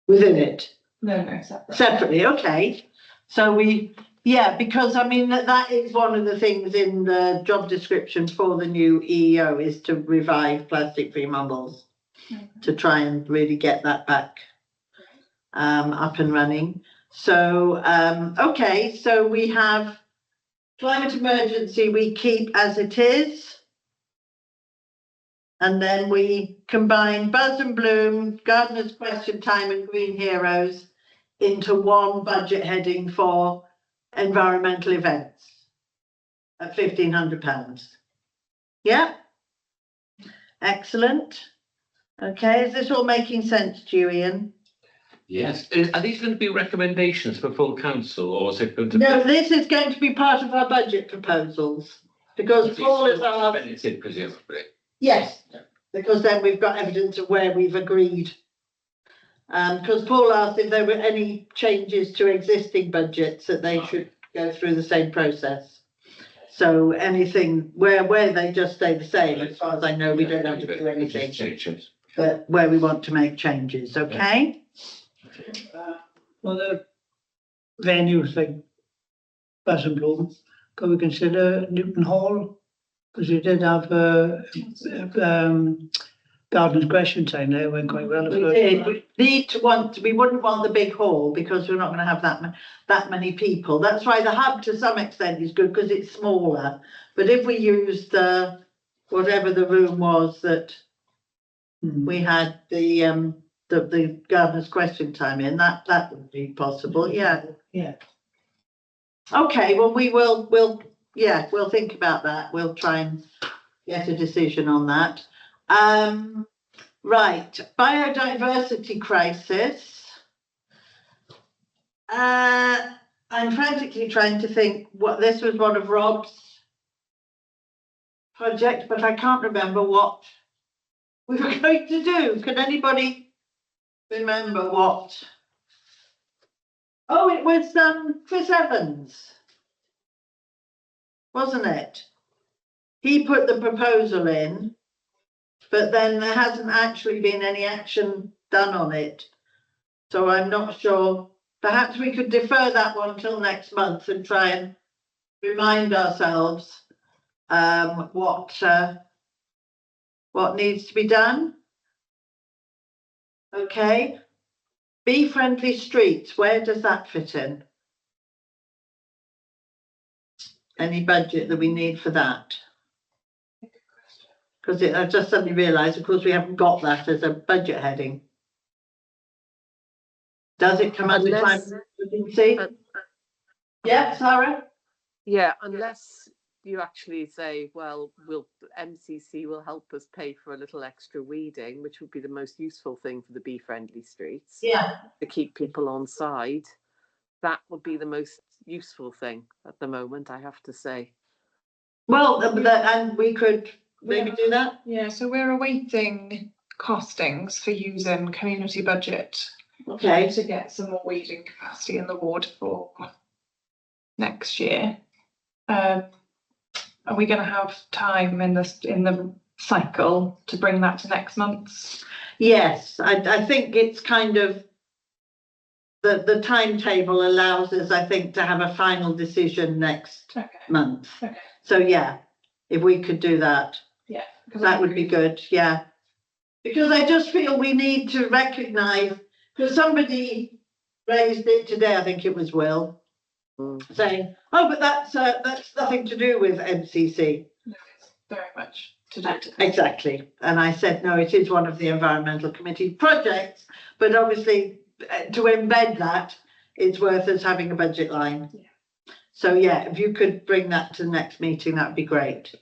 Within it? No, separate. Separately, okay. So because I mean, that is one of the things in the job description for the new EEO is to revive plastic-free Mumbles, to try and really get that back up and running. So, okay, so we have climate emergency, we keep as it is. And then we combine buzz and bloom, gardener's question time and green heroes into one budget heading for environmental events at £1,500. Yeah? Excellent. Okay, is this all making sense to you, Ian? Yes. Are these going to be recommendations for full council, or is it going to? No, this is going to be part of our budget proposals because Paul has asked. Benefit, presumably. Yes, because then we've got evidence of where we've agreed. Because Paul asked if there were any changes to existing budgets that they should go through the same process. So anything where they just stay the same, as far as I know, we don't have to do anything. Changes. But where we want to make changes, okay? Other venues like Buzz and Bloom, could we consider Newton Hall? Because we did have gardener's question time there, went quite well. We did. We wouldn't want the big hall because we're not going to have that many people. That's why the hub to some extent is good because it's smaller. But if we used whatever the room was that we had the gardener's question time in, that would be possible. Yeah. Yeah. Okay. Well, we'll think about that. We'll try and get a decision on that. Right, biodiversity crisis. I'm frantically trying to think what this was one of Rob's projects, but I can't remember what we were going to do. Can anybody remember what? Oh, it was Chris Evans, wasn't it? He put the proposal in, but then there hasn't actually been any action done on it. So I'm not sure. Perhaps we could defer that one till next month and try and remind ourselves what needs to be done. Okay. Bee friendly streets, where does that fit in? Any budget that we need for that? Because I just suddenly realised, of course, we haven't got that as a budget heading. Does it come under climate emergency? Yeah, Sarah? Yeah, unless you actually say, well, MCC will help us pay for a little extra weeding, which would be the most useful thing for the bee-friendly streets. Yeah. To keep people on side. That would be the most useful thing at the moment, I have to say. Well, and we could maybe do that. Yeah, so we're awaiting costings for using community budget Okay. to get some more weeding capacity in the ward for next year. Are we going to have time in the cycle to bring that to next month's? Yes, I think it's kind of, the timetable allows us, I think, to have a final decision next Okay. month. Okay. So yeah, if we could do that, Yeah. that would be good, yeah. Because I just feel we need to recognise, because somebody raised it today, I think it was Will, saying, oh, but that's nothing to do with MCC. No, it's very much to do. Exactly. And I said, no, it is one of the environmental committee projects, but obviously to embed that, it's worth us having a budget line. Yeah. So yeah, if you could bring that to the next meeting, that'd be great.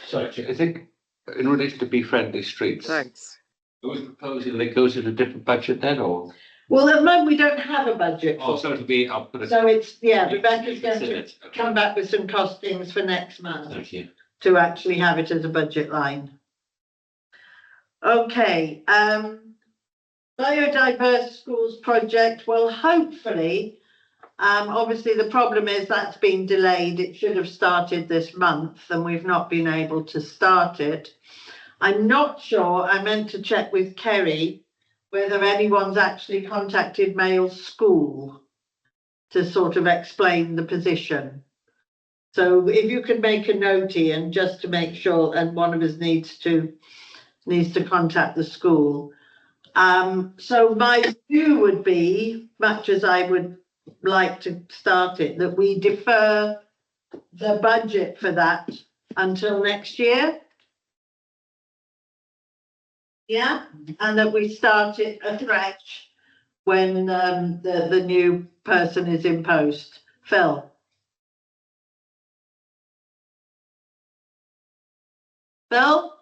So I think in relation to Be Friendly Streets, Thanks. are we proposing that it goes in a different budget then, or? Well, at the moment, we don't have a budget Oh, for so it'll be, I'll put it. So it's, yeah, Rebecca's going Consider to it. Okay. come back with some costings for next month Thank you. to actually have it as a budget line. Okay, biodiverse schools project, well, hopefully, obviously the problem is that's been delayed. It should have started this month and we've not been able to start it. I'm not sure, I meant to check with Kerry whether anyone's actually contacted Mayles School to sort of explain the position. So if you could make a note, Ian, just to make sure, and one of us needs to contact the school. So my view would be, much as I would like to start it, that we defer the budget for that until next year. Yeah, and that we start it afresh when the new person is in post. Phil? Phil?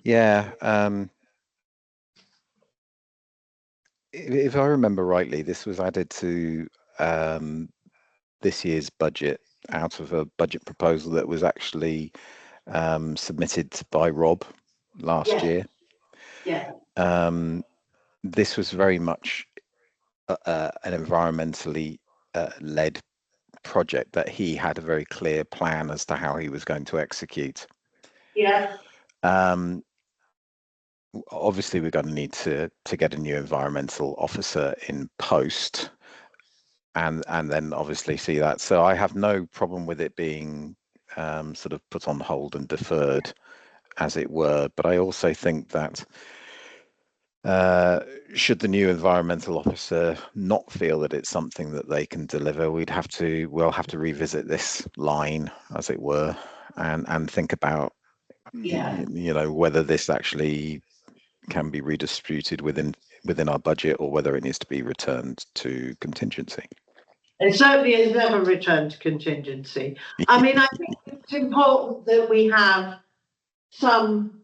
Yeah, if I remember rightly, this was added to this year's budget out of a budget proposal that was actually submitted by Rob last Yeah. year. Yeah. This was very much an environmentally led project that he had a very clear plan as to how he was going to execute. Yeah. Obviously, we're going to need to get a new environmental officer in post, and then obviously see that. So I have no problem with it being sort of put on hold and deferred, as it were. But I also think that should the new environmental officer not feel that it's something that they can deliver, we'll have to revisit this line, as it were, and think about, you know, whether this actually can be redistributed within our budget, or whether it needs to be returned to contingency. It certainly is never returned to contingency. I mean, I think it's important that we have some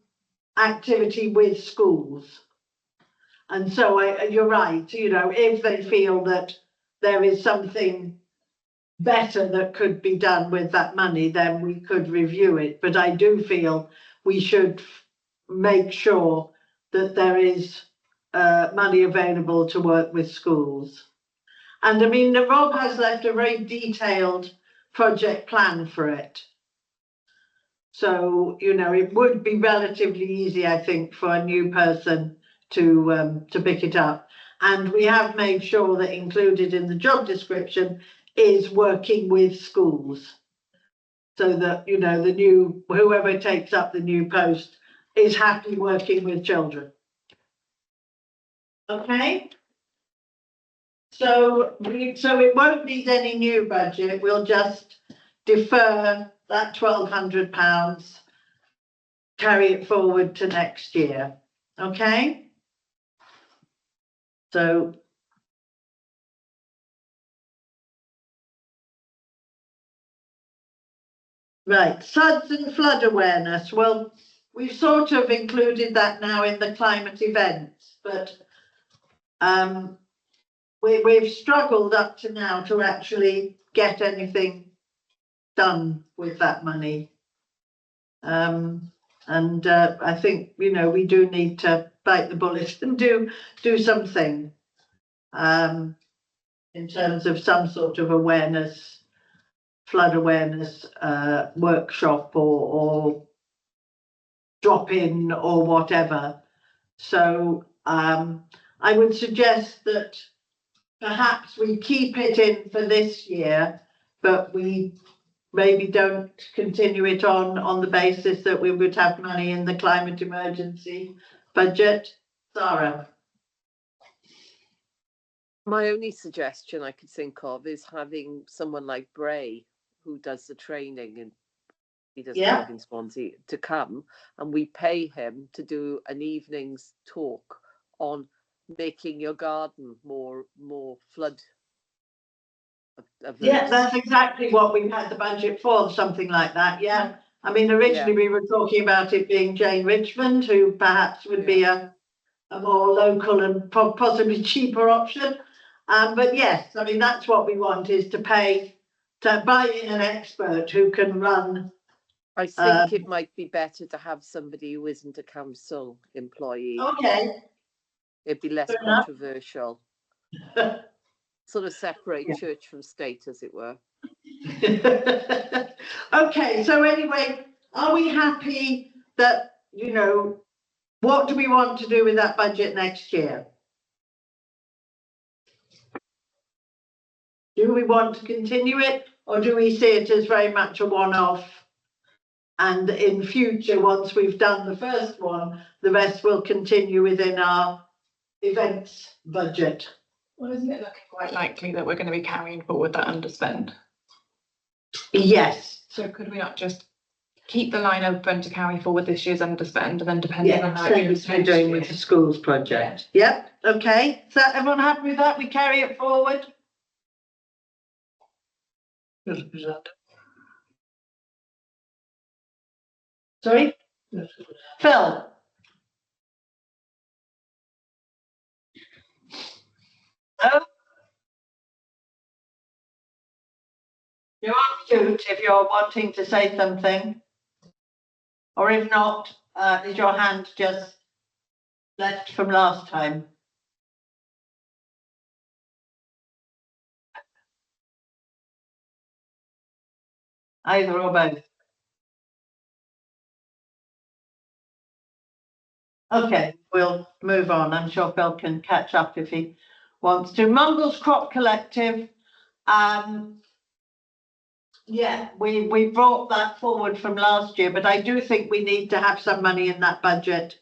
activity with schools. And so you're right, you know, if they feel that there is something better that could be done with that money, then we could review it. But I do feel we should make sure that there is money available to work with schools. And I mean, Rob has left a very detailed project plan for it. So, you know, it would be relatively easy, I think, for a new person to pick it up. And we have made sure that included in the job description is working with schools. So that, you know, whoever takes up the new post is happy working with children. Okay? So it won't need any new budget. We'll just defer that £1,200, carry it forward to next year. Okay? So right, SUDS and flood awareness. Well, we've sort of included that now in the climate events, but we've struggled up to now to actually get anything done with that money. I think, you know, we do need to bite the bullet and do something. in terms of some sort of awareness, flood awareness, workshop or drop-in or whatever. So, I would suggest that perhaps we keep it in for this year, but we maybe don't continue it on the basis that we would have money in the climate emergency budget. Sarah? My only suggestion I could think of is having someone like Bray, who does the training, and he does Yeah. live in Swansea, to come, and we pay him to do an evening's talk on making your garden more flood averse. Yeah, that's exactly what we've had the budget for, something like that, yeah. I mean, originally we were talking about it being Jane Richmond, who perhaps would be a more local and possibly cheaper option. But yes, I mean, that's what we want, is to buy in an expert who can run. I think it might be better to have somebody who isn't a council employee. Okay. It'd be less Fair enough. controversial. Sort of separate church from state, as it were. Okay, so anyway, are we happy that, what do we want to do with that budget next year? Do we want to continue it, or do we see it as very much a one-off? And in future, once we've done the first one, the rest will continue within our events budget. Well, isn't it looking quite likely that we're going to be carrying forward that underspend? Yes. So could we not just keep the line open to carry forward this year's underspend, and then depending on how it Same goes as we're next doing year? with the schools project. Yep, okay. So everyone happy with that? We carry it forward? Sorry? Phil? No? You're on mute if you're wanting to say something. Or if not, is your hand just left from last time? Either or both. Okay, we'll move on. I'm sure Phil can catch up if he wants to. Mungles Crop Collective. Yeah, we brought that forward from last year, but I do think we need to have some money in that budget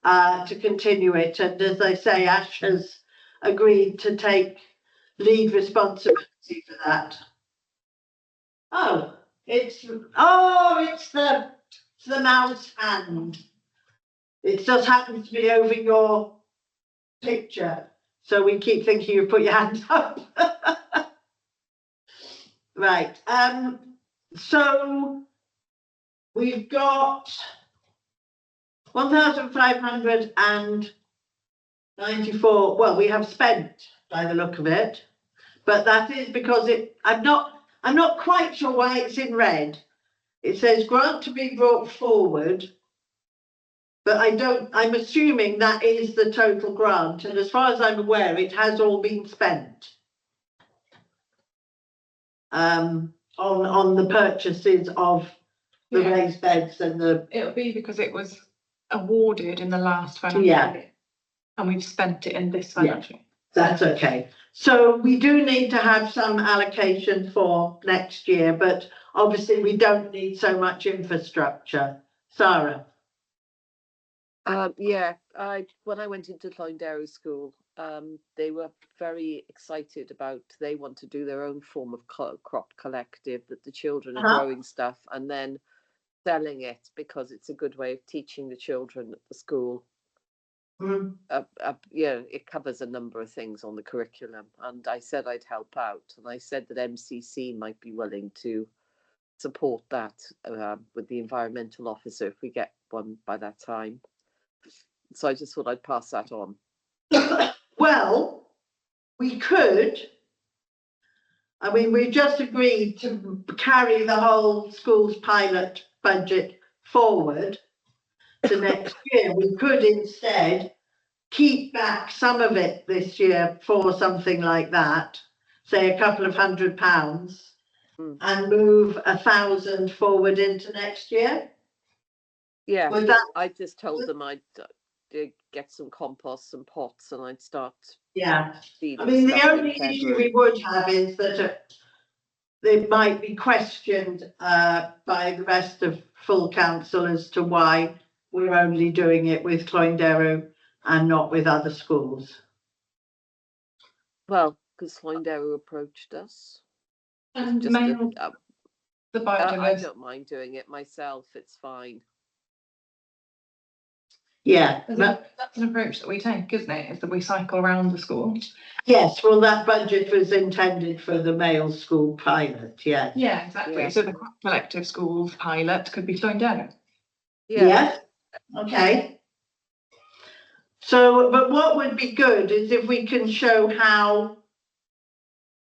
to continue it. And as I say, Ash has agreed to take lead responsibility for that. Oh, it's the mouse hand. It just happens to be over your picture, so we keep thinking you put your hand up. Right, so we've got 1,594, well, we have spent by the look of it, but that is because I'm not quite sure why it's in red. It says grant to be brought forward, but I'm assuming that is the total grant, and as far as I'm aware, it has all been spent. On the purchases of the raised beds and the. It'll be because it was awarded in the last financial year, and we've spent it in this financial year. That's okay. So we do need to have some allocation for next year, but obviously we don't need so much infrastructure. Sarah? When I went into Cloynderry School, they were very excited about, they want to do their own form of crop collective, that the children are growing stuff and then selling it, because it's a good way of teaching the children at the school. It covers a number of things on the curriculum, and I said I'd help out, and I said that MCC might be willing to support that with the environmental officer if we get one by that time. So I just thought I'd pass that on. Well, we could. I mean, we just agreed to carry the whole school's pilot budget forward to next year. We could instead keep back some of it this year for something like that, say a couple of £100 Mm. and move 1,000 forward into next year? Yeah, Would that, I just told them I'd get some compost and pots and I'd start yeah. I feeding mean, the stuff only in issue February. we would have is that it might be questioned by the rest of full council as to why we're only doing it with Cloynderrow and not with other schools. Well, because Lindero approached us. And Just a- mail the I biodiversity. don't mind doing it myself. It's fine. Yeah, That's an approach that we take, isn't it? Is that we cycle around the school. yes, well, that budget was intended for the male school pilot, yes. Yeah, exactly. Yeah. So the Crop Collective School pilot could be Cloynderrow. Yeah. Yes, okay. So, but what would be good is if we can show how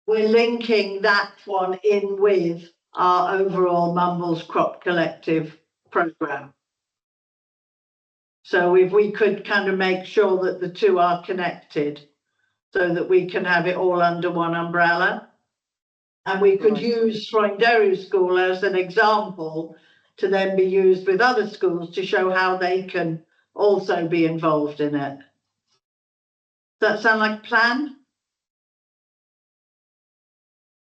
we're linking that one in with our overall Mumbles Crop Collective programme. So if we could kind of make sure that the two are connected so that we can have it all under one umbrella. And we could Right. use Llanderry School as an example to then be used with other schools to show how they can also be involved in it. Does that sound like a plan?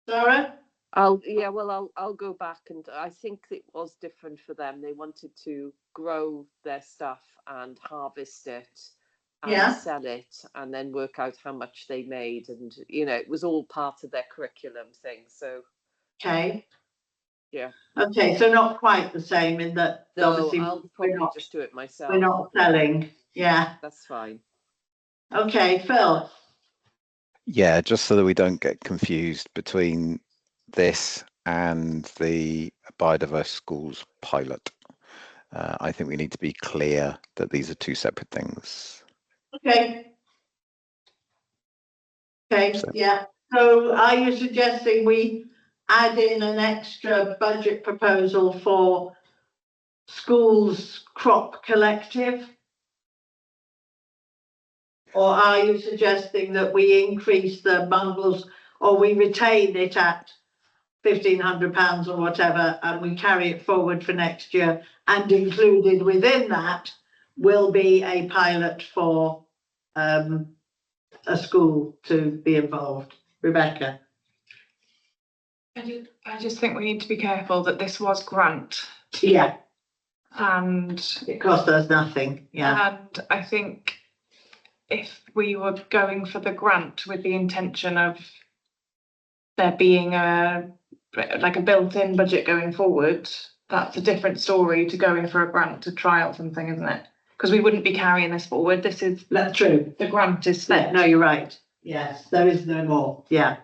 Sarah? I'll go back, and I think it was different for them. They wanted to grow their stuff and harvest it and Yeah. sell it and then work out how much they made, and it was all part of their curriculum thing. So Okay. yeah. Okay, so not quite the same in that No, obviously I'll probably not, just do it myself. we're not selling. Yeah. That's fine. Okay, Phil. Yeah, just so that we don't get confused between this and the biodiverse schools pilot. I think we need to be clear that these are two separate things. Okay. Okay, So- yeah. So are you suggesting we add in an extra budget proposal for schools crop collective? Or are you suggesting that we increase the Mumbles or we retain it at £1,500 or whatever and we carry it forward for next year, and included within that will be a pilot for a school to be involved? Rebecca? I just think we need to be careful that this was grant, Yeah, and it cost us nothing, yeah. and I think if we were going for the grant with the intention of there being a built-in budget going forward, that's a different story to going for a grant to trial something, isn't it? Because we wouldn't be carrying this forward. This is That's true. the grant is spent. No, you're right. Yes, there is no more, yeah.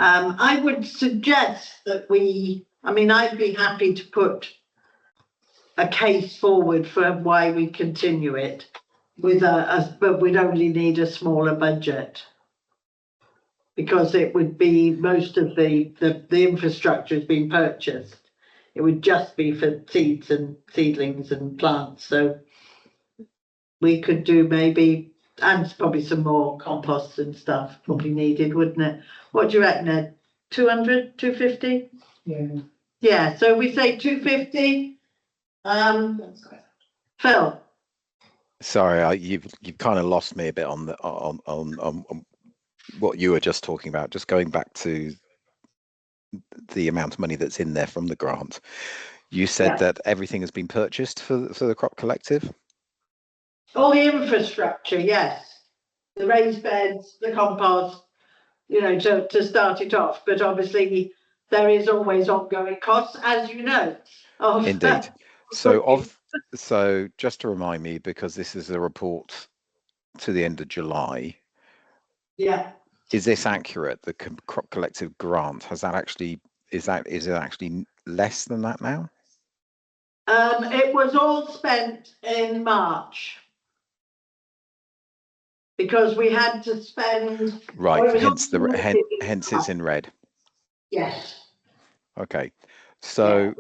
I would suggest that I'd be happy to put a case forward for why we continue it with but we'd only need a smaller budget. Because it would be, most of the infrastructure has been purchased. It would just be for seeds and seedlings and plants, so we could do maybe, and probably some more compost and stuff probably needed, wouldn't it? What do you reckon, Ed? 200, 250? Yeah. Yeah, so we say 250. Phil? Sorry, you've kind of lost me a bit on the on what you were just talking about. Just going back to the amount of money that's in there from the grant. You said Yeah. that everything has been purchased for the crop collective. All the infrastructure, yes. The raised beds, the compost, to start it off. But obviously there is always ongoing costs, as you know. Indeed. So just to remind me, because this is a report to the end of July, Yeah, is this accurate? The crop collective grant, is it actually less than that now? it was all spent in March. Because we had to spend. Right, Well, it was hence it's in red. Yes, Okay, so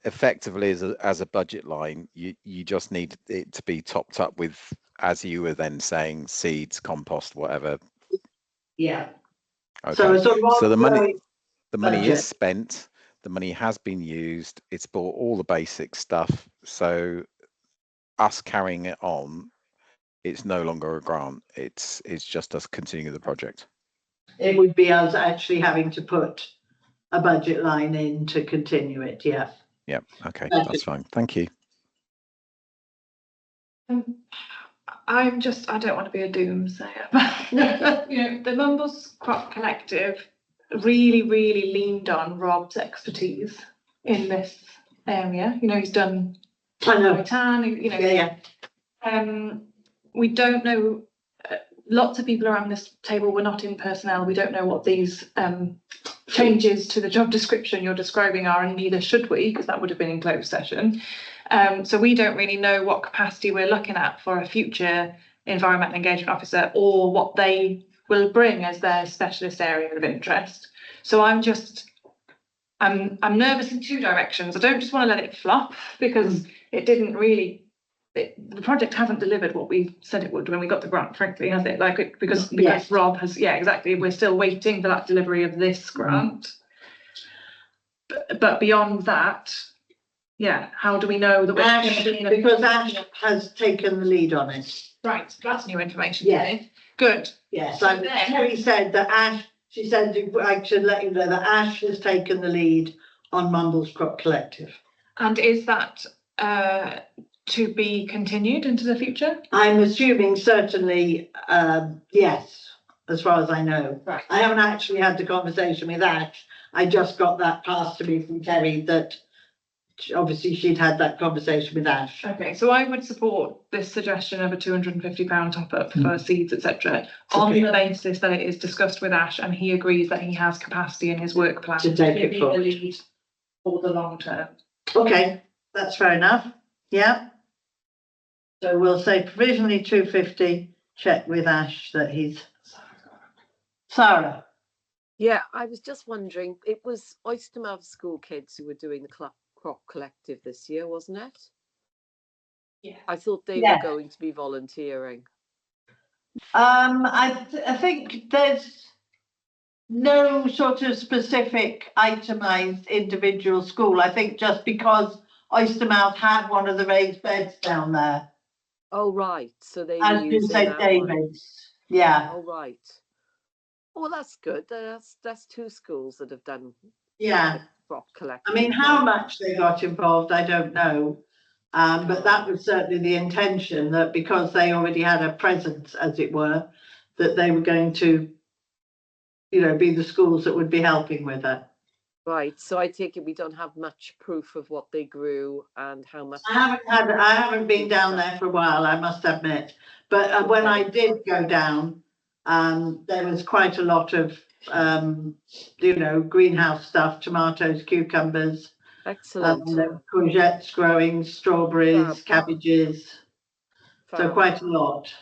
effectively as a budget line, you just need it to be topped up with, as you were then saying, seeds, compost, whatever. Yeah. Okay. So it's a So the money, ongoing the money budget. is spent, the money has been used, it's bought all the basic stuff. So us carrying it on, it's no longer a grant. It's just us continuing the project. It would be us actually having to put a budget line in to continue it, yeah. Yeah. Okay. Thank That's fine. Thank you. I don't want to be a doomsayer, but you know, the Mumbles Crop Collective really, really leaned on Rob's expertise in this area. You know, he's done I know, Tan, you know. yeah. We don't know, lots of people around this table were not in personnel. We don't know what these changes to the job description you're describing are, and neither should we, because that would have been in closed session. So we don't really know what capacity we're looking at for a future environmental engagement officer, or what they will bring as their specialist area of interest. So I'm nervous in two directions. I don't just want to let it flop, because it didn't really, the project hasn't delivered what we said it would when we got the grant, frankly, has it? Like, because Yes. Rob has, yeah, exactly. We're still waiting for that delivery of this grant. But beyond that, yeah, how do we know that we're going Ash, to be in a... because Ash has taken the lead on it. Right, that's new information. Yeah. Today. Good. Yes, Terry said that Ash, she said, I should let you know that Ash has taken the lead on Mumbles Crop Collective. And is that to be continued into the future? I'm assuming certainly, yes, as far as I know. Right. I haven't actually had the conversation with Ash. I just got that passed to me from Terry that obviously she'd had that conversation with Ash. Okay, so I would support this suggestion of a £250 top up for seeds, etc., on Okay. the basis that it is discussed with Ash and he agrees that he has capacity in his work plan To take it be forward. the lead for the long term. Okay, that's fair enough. Yeah. So we'll say provisionally 250, check with Ash that he's. Sarah. Yeah, I was just wondering, it was Oystermouth school kids who were doing the crop collective this year, wasn't it? Yeah. I thought they Yeah. were going to be volunteering. I think there's no sort of specific itemised individual school. I think just because Oystermouth had one of the raised beds down there. Oh, right. So they were And to using St that one. David's. Yeah, Oh, right. Oh, well, that's good. That's two schools that have done yeah. crop collective. I mean, how much they got involved, I don't know. But that was certainly the intention, that because they already had a presence, as it were, that they were going to, you know, be the schools that would be helping with it. Right. So I take it we don't have much proof of what they grew and how much. I haven't been down there for a while, I must admit. But when I did go down, there was quite a lot of, you know, greenhouse stuff, tomatoes, cucumbers. Excellent. There were courgettes growing, strawberries, cabbages, so Fab. quite a lot.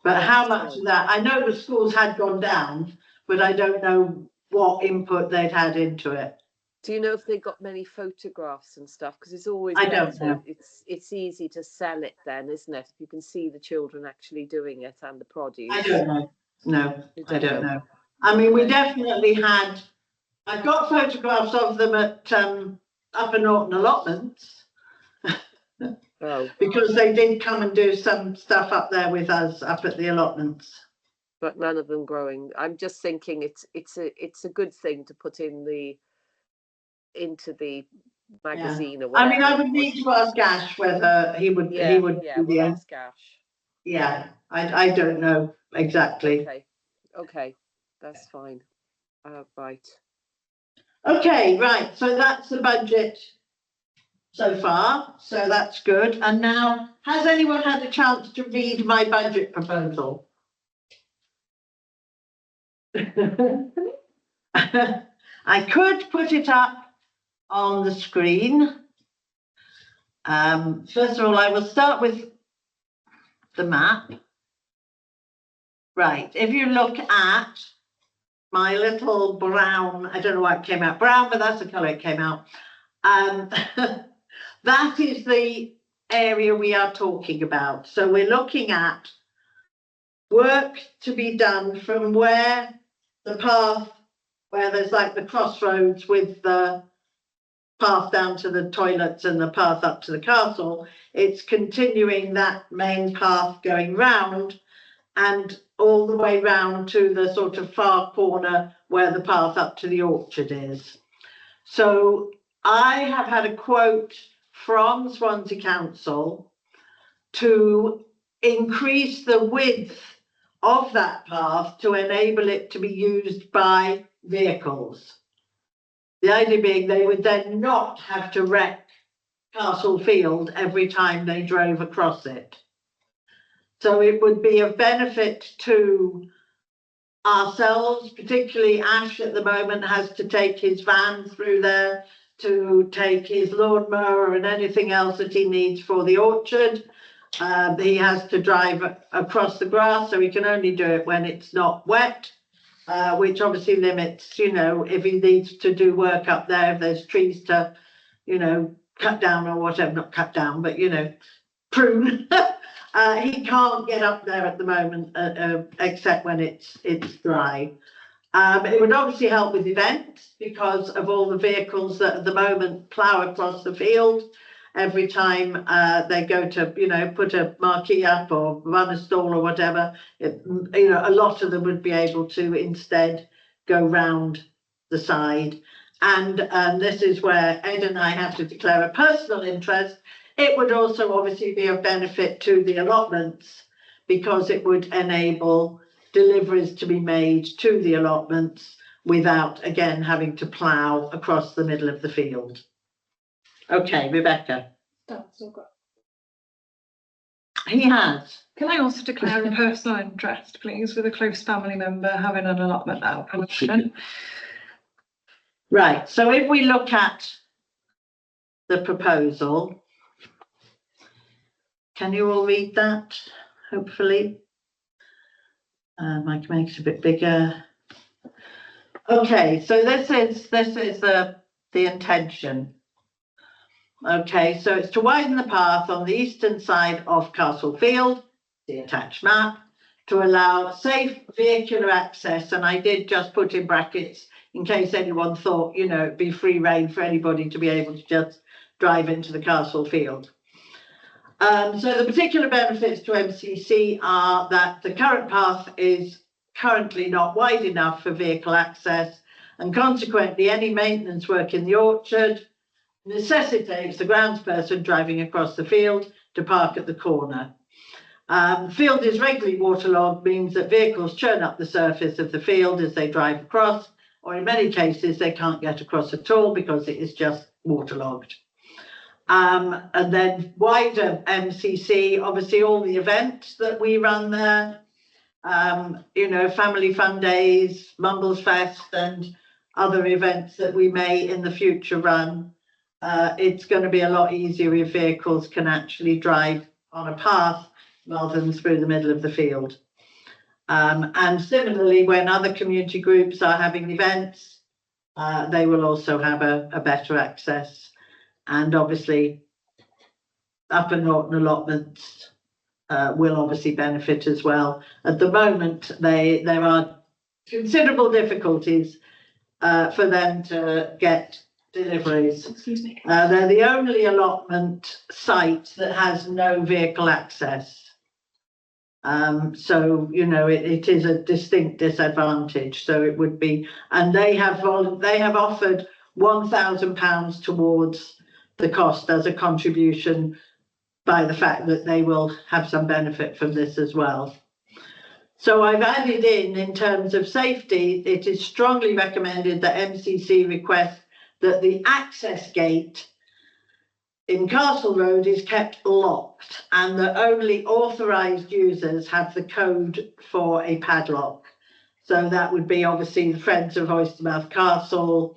But how much of that, I know the schools had gone down, but I don't know what input they'd had into it. Do you know if they got many photographs and stuff? Because it's always I don't better. know. It's easy to sell it then, isn't it? If you can see the children actually doing it and the produce. I don't know. No, You I don't know. I mean, we definitely had, I've got photographs of them at Upper Norton allotments. Oh, Because they did come and do some stuff up there with us up at the allotments. but none of them growing. I'm just thinking it's a good thing to put into the magazine or I whatever. mean, I would need to ask Ash whether he would, Yeah, he would. we'll ask Ash. Yeah, I don't know exactly. Okay, that's fine. Right. Okay, right, so that's the budget so far, so that's good. And now, has anyone had a chance to read my budget proposal? I could put it up on the screen. First of all, I will start with the map. Right, if you look at my little brown, I don't know why it came out brown, but that's the colour it came out. That is the area we are talking about. So we're looking at work to be done from where the path where there's like the crossroads with the path down to the toilets and the path up to the castle, it's continuing that main path going round and all the way round to the sort of far corner where the path up to the orchard is. So I have had a quote from Swansea Council to increase the width of that path to enable it to be used by vehicles. The idea being they would then not have to wreck Castle Field every time they drove across it. So it would be of benefit to ourselves, particularly Ash at the moment has to take his van through there to take his lawnmower and anything else that he needs for the orchard. He has to drive across the grass, so he can only do it when it's not wet. Which obviously limits, you know, if he needs to do work up there, if there's trees to, you know, cut down or whatever, not cut down, but, you know, prune. He can't get up there at the moment, except when it's dry. It would obviously help with events because of all the vehicles that at the moment plough across the field. Every time they go to, you know, put a marquee up or run a stall or whatever, you know, a lot of them would be able to instead go round the side. And this is where Ed and I have to declare a personal interest. It would also obviously be of benefit to the allotments because it would enable deliveries to be made to the allotments without, again, having to plough across the middle of the field. Okay, Rebecca. He has. Can I also declare a personal interest, please, with a close family member having an allotment out? Right, so if we look at the proposal, can you all read that, hopefully? I can make it a bit bigger. Okay, so this is the intention. Okay, so it's to widen the path on the eastern side of Castle Field, the attached map, to allow safe vehicular access. And I did just put in brackets in case anyone thought, you know, it'd be free rein for anybody to be able to just drive into the Castle Field. So the particular benefits to MCC are that the current path is currently not wide enough for vehicle access, and consequently any maintenance work in the orchard necessitates the groundsperson driving across the field to park at the corner. The field is regularly waterlogged, means that vehicles churn up the surface of the field as they drive across, or in many cases they can't get across at all because it is just waterlogged. And then wider MCC, obviously all the events that we run there, you know, family fun days, Mumbles Fest and other events that we may in the future run. It's going to be a lot easier if vehicles can actually drive on a path rather than through the middle of the field. And similarly, when other community groups are having events, they will also have a better access. And obviously, Upper Norton allotments will obviously benefit as well. At the moment, there are considerable difficulties for them to get deliveries. Excuse me. They're the only allotment site that has no vehicle access. So, you know, it is a distinct disadvantage. So it would be, and they have offered £1,000 towards the cost as a contribution by the fact that they will have some benefit from this as well. So I've added in terms of safety, it is strongly recommended that MCC request that the access gate in Castle Road is kept locked and that only authorised users have the code for a padlock. So that would be obviously the Friends of Oystermouth Castle,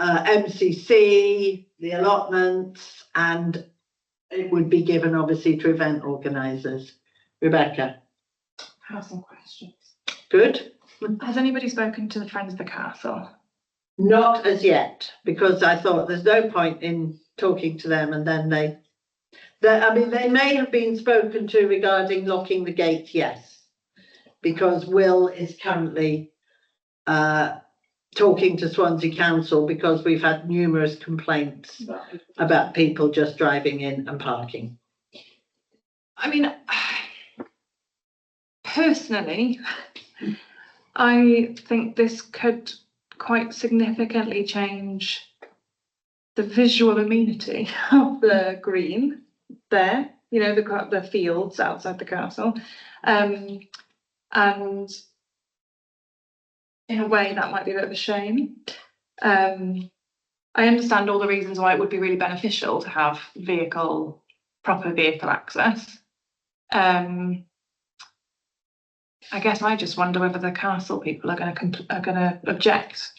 MCC, the allotments, and it would be given obviously to event organisers. Rebecca. I have some questions. Good. Has anybody spoken to the Friends of the Castle? Not as yet, because I thought there's no point in talking to them and then I mean, they may have been spoken to regarding locking the gate, yes, because Will is currently talking to Swansea Council because we've had numerous complaints about people just driving in and parking. I mean, personally, I think this could quite significantly change the visual amenity of the green there, you know, the fields outside the castle. And in a way that might be a bit of a shame. I understand all the reasons why it would be really beneficial to have proper vehicle access. I guess I just wonder whether the castle people are going to object.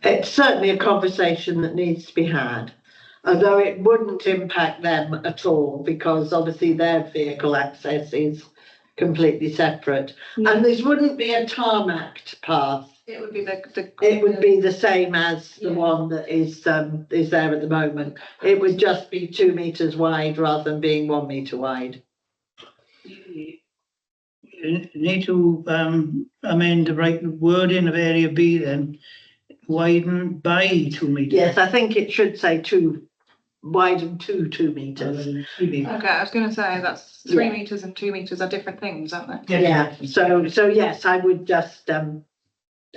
It's certainly a conversation that needs to be had, although it wouldn't impact them at all because obviously their vehicle access is completely separate. And this wouldn't be a tarmacked path. It would be It would be the same as the Yeah. one that is there at the moment. It would just be 2 meters wide rather than being 1 meter wide. You need to amend the right wording of area B then, widen by 2 meters. Yes, I think it should say widen to 2 meters. Okay, I was going to say that's 3 Yeah. meters and 2 meters are different things, aren't they? Yeah, so yes, I would just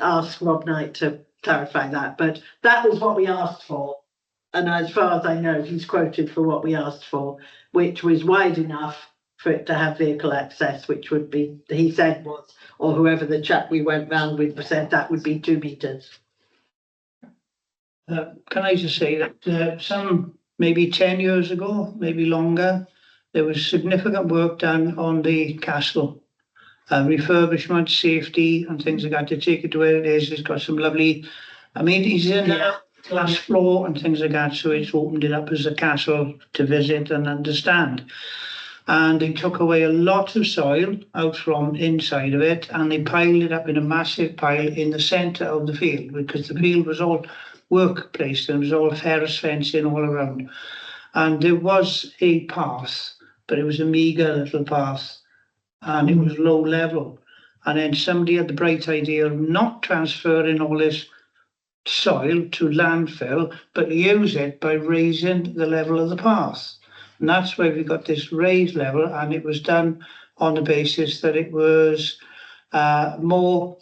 ask Rob Knight to clarify that, but that was what we asked for. And as far as I know, he's quoted for what we asked for, which was wide enough for it to have vehicle access, which would be, he said was, or whoever the chap we went round with said that would be 2 meters. Can I just say that some, maybe 10 years ago, maybe longer, there was significant work done on the castle. Refurbishment, safety and things like that to take it to where it is. It's got some lovely amenities in there, glass floor and things like that. So it's opened it up as a castle to visit and understand. And they took away a lot of soil out from inside of it and they piled it up in a massive pile in the centre of the field because the field was all workplace and it was all terrace fencing all around. And there was a path, but it was a meagre little path and it was low level. And then somebody had the bright idea of not transferring all this soil to landfill, but use it by raising the level of the path. And that's why we got this raised level, and it was done on the basis that it was more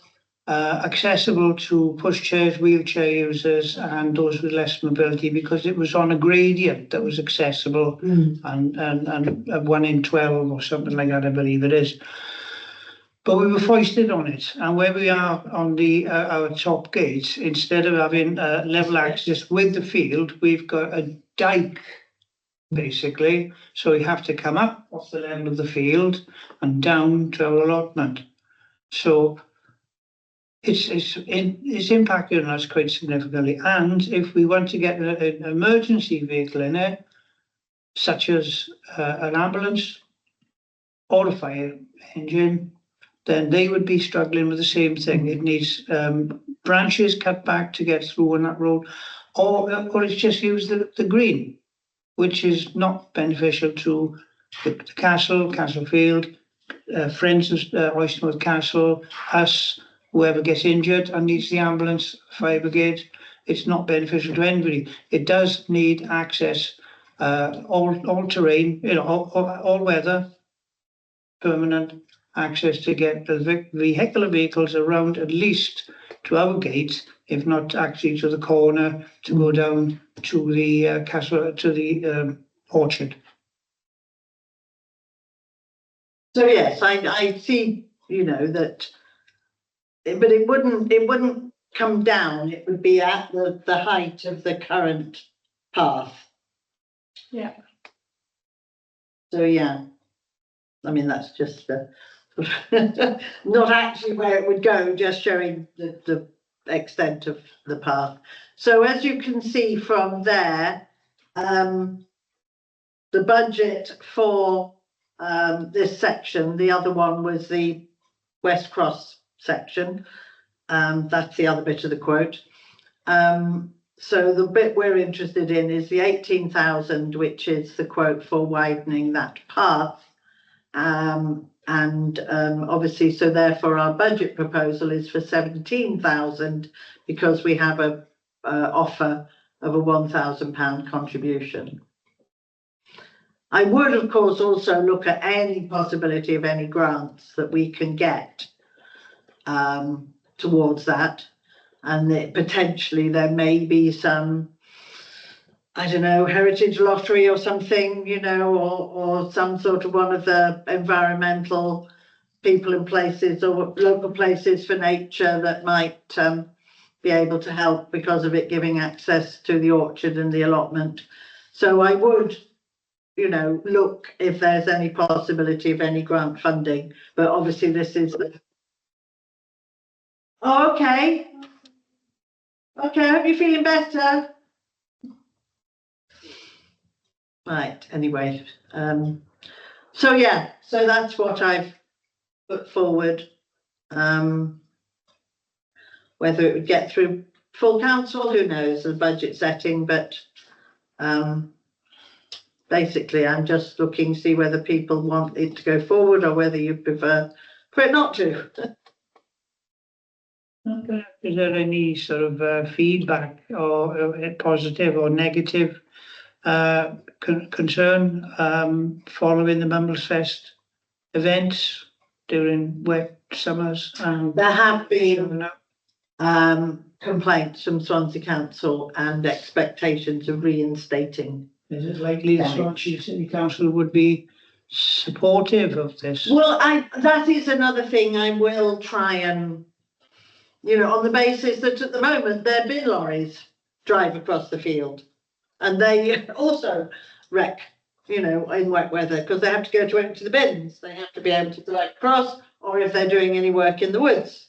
accessible to pushchairs, wheelchair users, and those with less mobility, because it was on a gradient that was accessible, and 1 in 12 or something like that, I believe it is. But we were foisted on it, and where we are on the our top gates, instead of having level access with the field, we've got a dike, basically. So we have to come up off the level of the field and down to our allotment. So it's impacted on us quite significantly. And if we want to get an emergency vehicle in it, such as an ambulance or a fire engine, then they would be struggling with the same thing. It needs branches cut back to get through on that road, or it's just use the green, which is not beneficial to the castle, Castlefield, friends of Oystermouth Castle, us, whoever gets injured and needs the ambulance, fire brigade. It's not beneficial to anybody. It does need access, all terrain, all weather, permanent access to get the vehicular vehicles around at least to our gate, if not actually to the corner, to go down to the castle, to the orchard. So yes, I see, that, but it wouldn't come down. It would be at the height of the current path. Yeah. So yeah, I mean, that's just not actually where it would go, just showing the extent of the path. So as you can see from there, the budget for this section, the other one was the West Cross section. That's the other bit of the quote. So the bit we're interested in is the 18,000, which is the quote for widening that path. And obviously, so therefore our budget proposal is for 17,000 because we have a offer of a £1,000 contribution. I would, of course, also look at any possibility of any grants that we can get towards that, and that potentially there may be some, I don't know, heritage lottery or something, you know, or some sort of one of the environmental people and places or local places for nature that might be able to help because of it giving access to the orchard and the allotment. So I would, you know, look if there's any possibility of any grant funding, but obviously this is the... Oh, okay. Okay, I hope you're feeling better. Right, anyway, so yeah, so that's what I've put forward. Whether it would get through full council, who knows, the budget setting, but basically I'm just looking to see whether people want it to go forward or whether you prefer for it not to. Okay. Is there any sort of feedback or positive or negative concern following the Mumblesfest events during wet summers? And There have been complaints from Swansea Council and expectations of reinstating. is it likely the Swansea City Council would be supportive of this? Well, that is another thing I will try and, you know, on the basis that at the moment their bin lorries drive across the field and they also wreck, you know, in wet weather because they have to go to empty the bins. They have to be able to drive across, or if they're doing any work in the woods,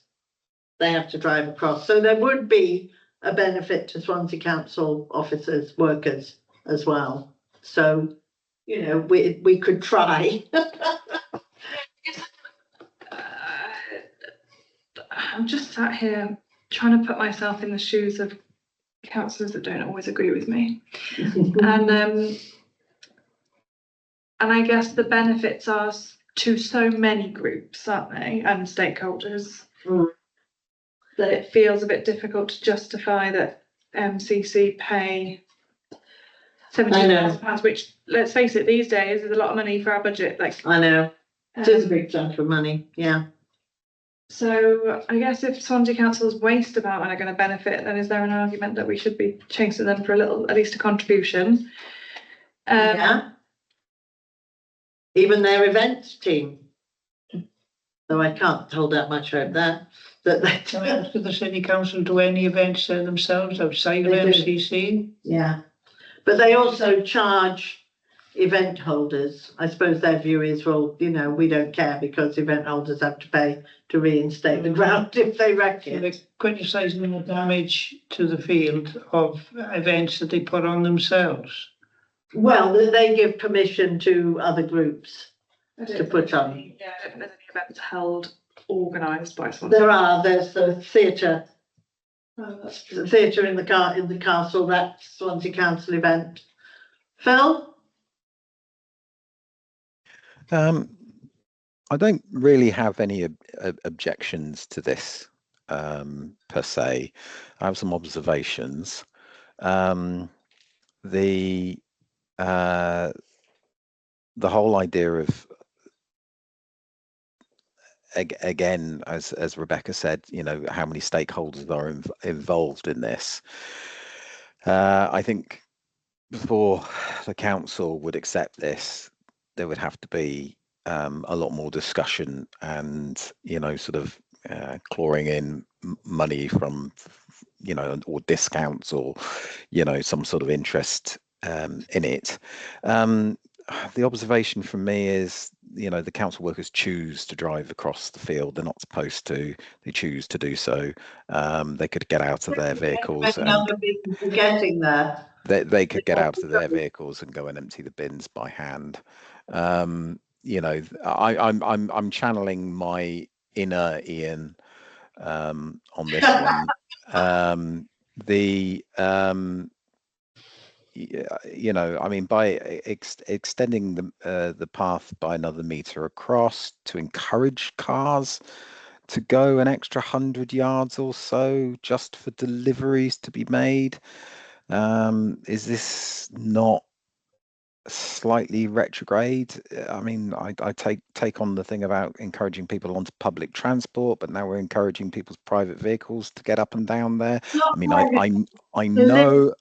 they have to drive across. So there would be a benefit to Swansea Council officers, workers as well. So, you know, we could try. I'm just sat here trying to put myself in the shoes of councillors that don't always agree with me. And I guess the benefits are to so many groups, aren't they, and stakeholders, that it feels a bit difficult to justify that MCC pay £17,000, which, let's face it, these days is a lot of money for our budget. Like, I know, it is a big chunk of money, yeah. So I guess if Swansea Council's waste amount are going to benefit, then is there an argument that we should be chasing them for a little, at least a contribution? Yeah. Even their events team. Though I can't hold out much hope there. That they Do the City Council do any events themselves outside of They do. MCC? Yeah, but they also charge event holders. I suppose their view is, well, you know, we don't care because event holders have to pay to reinstate the ground if they wreck So they're it. criticising the damage to the field of events that they put on themselves. Well, they give permission to other groups to put on. Yeah, I don't think there's any events held, organised by Swansea. There's the theatre. Oh, that's The true. theatre in the castle, that Swansea Council event. Phil? I don't really have any objections to this per se. I have some observations. The whole idea of, again, as Rebecca said, you know, how many stakeholders are involved in this. I think before the council would accept this, there would have to be a lot more discussion and, you know, sort of clawing in money from, you know, or discounts or, you know, some sort of interest in it. The observation from me is, you know, the council workers choose to drive across the field. They're not supposed to. They choose to do so. They could get out of their vehicles and Getting there. they could get out of their vehicles and go and empty the bins by hand. You know, I'm channeling my inner Ian on this one. you know, I mean, by extending the path by another metre across to encourage cars to go an extra 100 yards or so just for deliveries to be made, is this not slightly retrograde? I mean, I take on the thing about encouraging people onto public transport, but now we're encouraging people's private vehicles to get up and down there. I mean, I know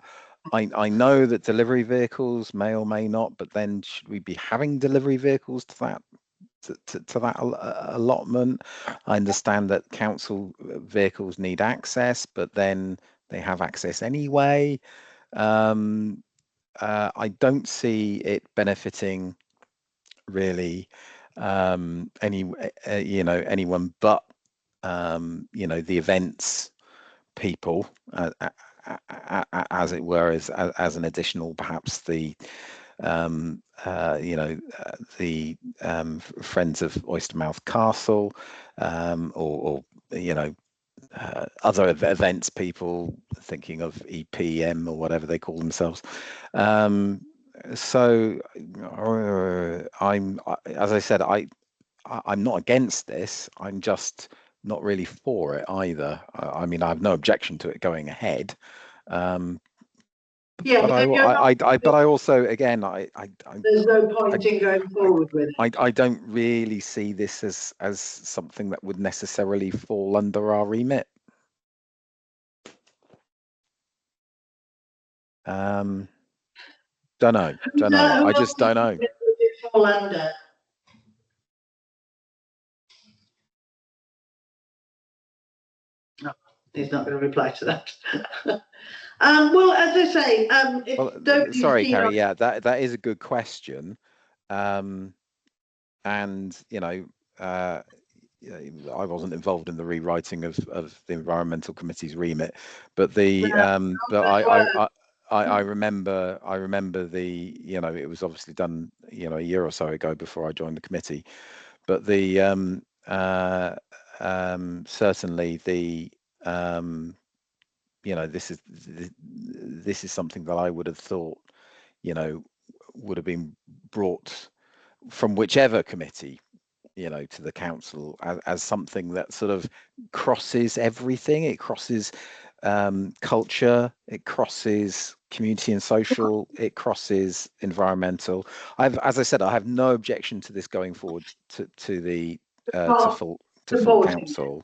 I know that delivery vehicles may or may not, but then should we be having delivery vehicles to that to that allotment? I understand that council vehicles need access, but then they have access anyway. I don't see it benefiting really any you know, anyone but the events people, as it were, as an additional, perhaps the Friends of Oystermouth Castle, or other events people, thinking of EPM or whatever they call themselves. So as I said, I'm not against this. I'm just not really for it either. I mean, I have no objection to it going ahead. Yeah, But I also, again, there's no point in going forward with it. I don't really see this as something that would necessarily fall under our remit. Don't know. I just don't know. Fall under. No, he's not going to reply to that. Well, as I say, if Well, nobody's sorry, keen on- Carrie. Yeah, that is a good question. And I wasn't involved in the rewriting of the environmental committee's remit, but I remember the, it was obviously done, a year or so ago before I joined the committee, but the certainly the this is something that I would have thought, would have been brought from whichever committee, to the council as something that sort of crosses everything. It crosses culture, it crosses community and social, it crosses environmental. As I said, I have no objection to this going forward to full council.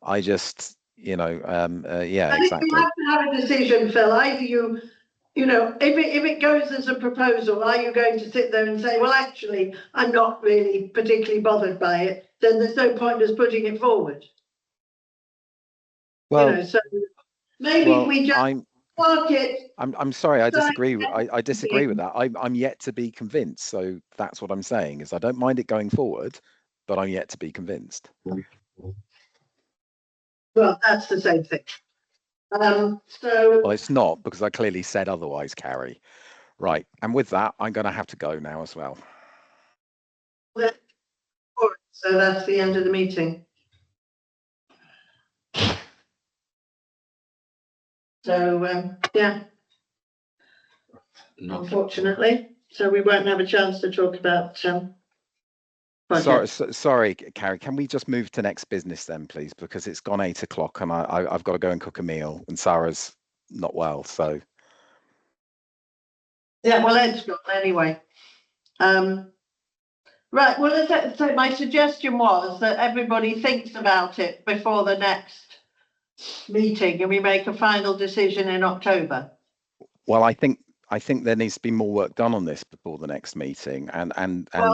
I just, yeah, exactly. You have to have a decision, Phil. Either if it goes as a proposal, are you going to sit there and say, well, actually, I'm not really particularly bothered by it? Then there's no point us putting it forward. Well, so maybe we just park it. I'm sorry, I disagree. I disagree with that. I'm yet to be convinced. So that's what I'm saying, is I don't mind it going forward, but I'm yet to be convinced. Well, that's the same thing. Well, it's not, because I clearly said otherwise, Carrie. Right. And with that, I'm going to have to go now as well. So that's the end of the meeting. So, yeah. Unfortunately. So we won't have a chance to talk about Sorry, Carrie, can we just move to next business then, please? Because it's gone 8 o'clock and I've got to go and cook a meal, and Sarah's not well, so. Yeah, well, Ed's gone anyway. Right, well, so my suggestion was that everybody thinks about it before the next meeting and we make a final decision in October. Well, I think there needs to be more work done on this before the next meeting, and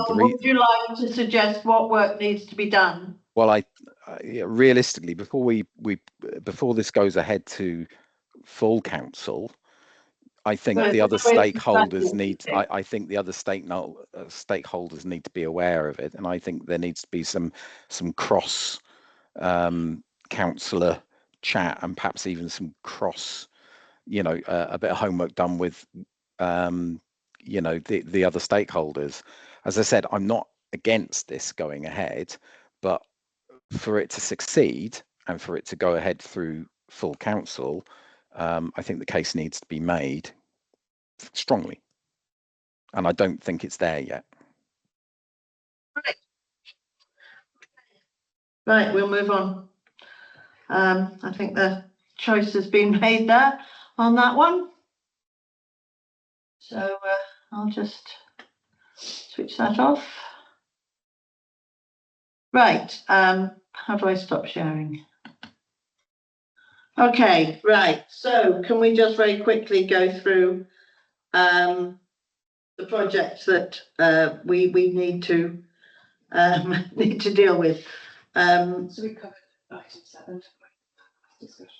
would you like to suggest what work needs to be done? Well, realistically, before this goes ahead to full council, I think the other stakeholders need. I think the other stakeholders need to be aware of it, and I think there needs to be some cross councillor chat, and perhaps even some cross, a bit of homework done with, the other stakeholders. As I said, I'm not against this going ahead, but for it to succeed and for it to go ahead through full council, I think the case needs to be made strongly. And I don't think it's there yet. Right, we'll move on. I think the choice has been made there on that one. So I'll just switch that off. Right, how do I stop sharing? Okay, right, so can we just very quickly go through the projects that we need to deal with? So we covered item 7. Discussion.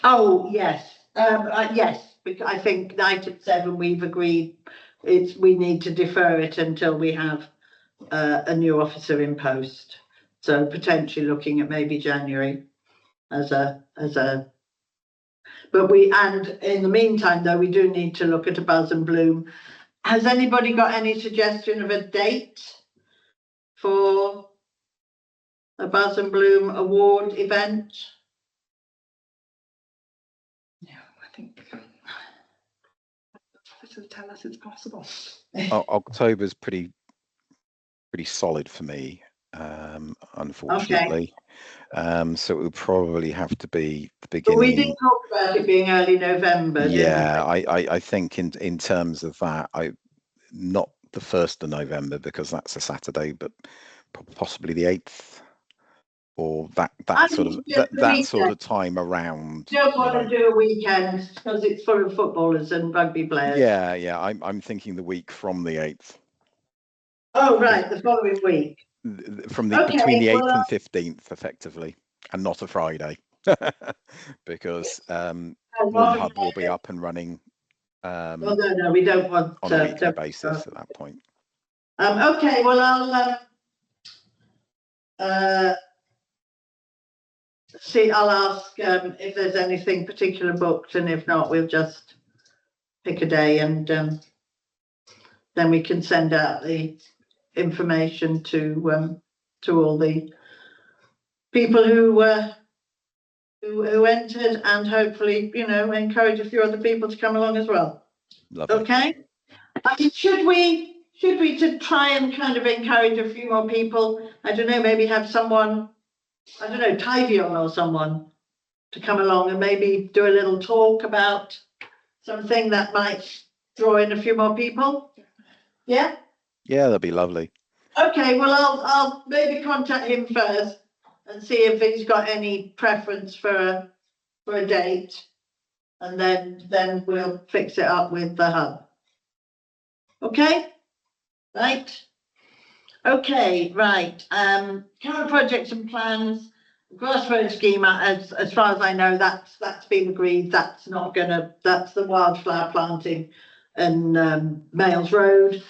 Oh, yes, yes, because I think item 7, we've agreed we need to defer it until we have a new officer in post. So potentially looking at maybe January but and in the meantime, though, we do need to look at a Buzz and Bloom. Has anybody got any suggestion of a date for a Buzz and Bloom award event? Yeah, I think officers tell us it's possible. October's pretty solid for me, unfortunately. So it would probably have to be the But we beginning. did talk about it being early November, Yeah, didn't we? I think in terms of that, not the 1st of November because that's a Saturday, but possibly the 8th, or that sort of that sort of time around. Don't want to do a weekend because it's full of footballers and rugby players. Yeah, I'm thinking the week from the 8th. Oh, right, the following week. From between the 8th and 15th, effectively, and not a Friday, because Warm Hub will be up and running. Well, no, we don't want on a weekly basis at that point. Okay, well, I'll ask if there's anything particular booked, and if not, we'll just pick a day, and then we can send out the information to all the people who entered, and hopefully, encourage a few other people to come along as well. Lovely. Okay. I mean, should we to try and kind of encourage a few more people? I don't know, maybe have someone, I don't know, Tyvion or someone to come along and maybe do a little talk about something that might draw in a few more people. Yeah. Yeah, that'd be lovely. Okay, well, I'll maybe contact him first and see if he's got any preference for a date, and then we'll fix it up with the hub. Okay, right. Okay, right. Current projects and plans, grassroot schema. As far as I know, that's been agreed. That's the wildflower planting and Males Road,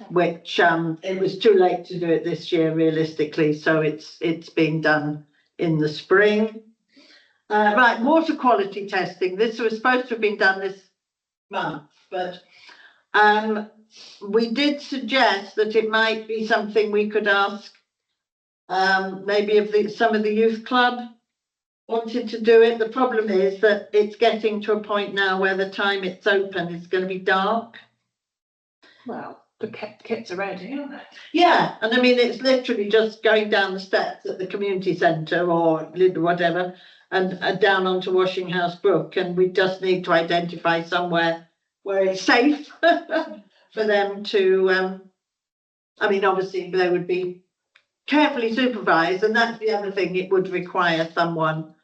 which it was too late to do it this year realistically, so it's being done in the spring. Right, water quality testing. This was supposed to have been done this month, but we did suggest that it might be something we could ask maybe if some of the youth club wanted to do it. The problem is that it's getting to a point now where the time it's open is going to be dark. Well, the kits are ready, aren't they? Yeah, and I mean, it's literally just going down the steps at the community centre or whatever, and down onto Washing House Brook, and we just need to identify somewhere where it's safe for them to, I mean, obviously they would be carefully supervised, and that's the other thing, it would require someone,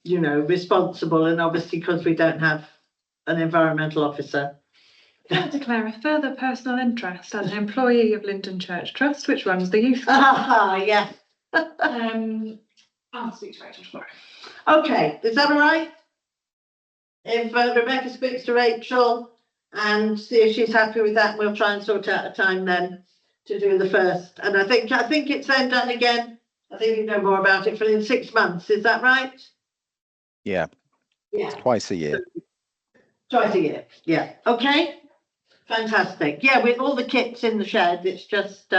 responsible, and obviously because we don't have an environmental officer. I declare a further personal interest as an employee of Linden Church Trust, which runs the youth. Yeah. I'll speak to Rachel tomorrow. Okay, is that all right? If Rebecca speaks to Rachel and see if she's happy with that, we'll try and sort out a time then to do the first. And I think it's then done again. I think you know more about it for in 6 months. Is that right? Yeah. Yeah. Twice a year. Twice a year. Yeah. Okay. Fantastic. Yeah, with all the kits in the shed, it's just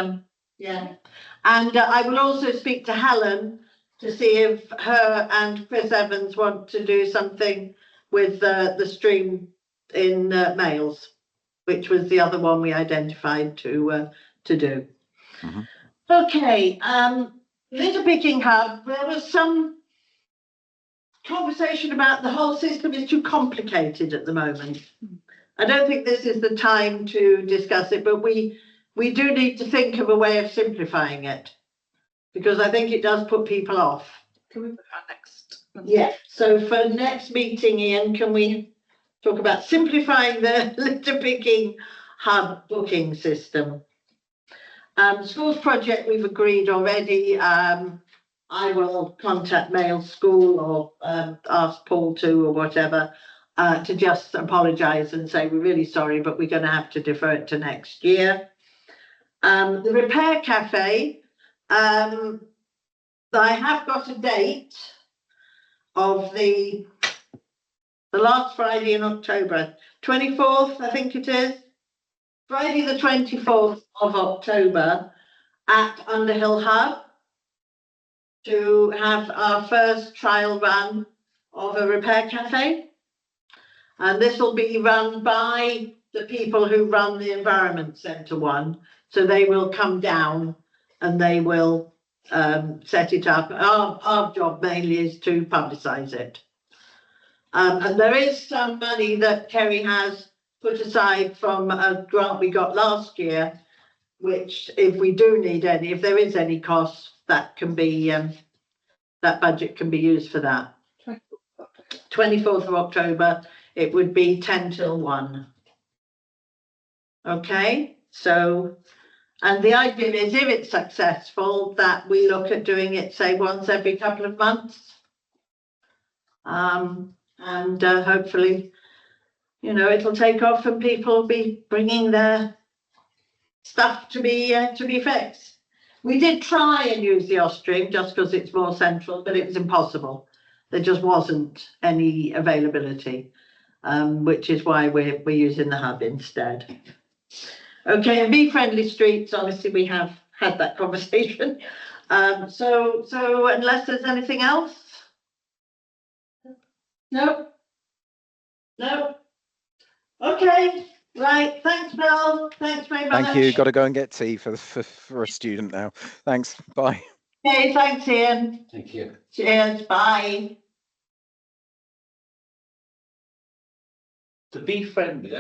yeah. And I will also speak to Helen to see if her and Chris Evans want to do something with the stream in males, which was the other one we identified to do. Mhm. Okay, litter picking hub, there was some conversation about the whole system is too complicated at the moment. I don't think this is the time to discuss it, but we do need to think of a way of simplifying it, because I think it does put people off. Can we put that next? Yeah, so for next meeting, Ian, can we talk about simplifying the litter picking hub booking system? Schools project, we've agreed already. I will contact Mail School or ask Paul to, or whatever, to just apologise and say we're really sorry, but we're going to have to defer it to next year. The repair cafe, I have got a date of the last Friday in October, 24th, I think it is. Friday the 24th of October at Underhill Hub to have our first trial run of a repair cafe. And this will be run by the people who run the Environment Centre one. So they will come down and they will set it up. Our job mainly is to publicise it. And there is some money that Kerry has put aside from a grant we got last year, which if we do need any, if there is any cost, that can be, that budget can be used for that. 24th of October, it would be 10 till 1. Okay, so, and the idea is if it's successful, that we look at doing it, say, once every couple of months. And hopefully, you know, it'll take off and people will be bringing their stuff to be fixed. We did try and use the Ostream just because it's more central, but it was impossible. There just wasn't any availability, which is why we're using the hub instead. Okay, and Bee Friendly Streets, obviously we have had that conversation. So unless there's anything else? No? No? Okay, right, thanks Mel, thanks very much. Thank you. Got to go and get tea for a student now. Thanks. Bye. Okay, thanks Ian. Thank you. Cheers, bye. To be friendly.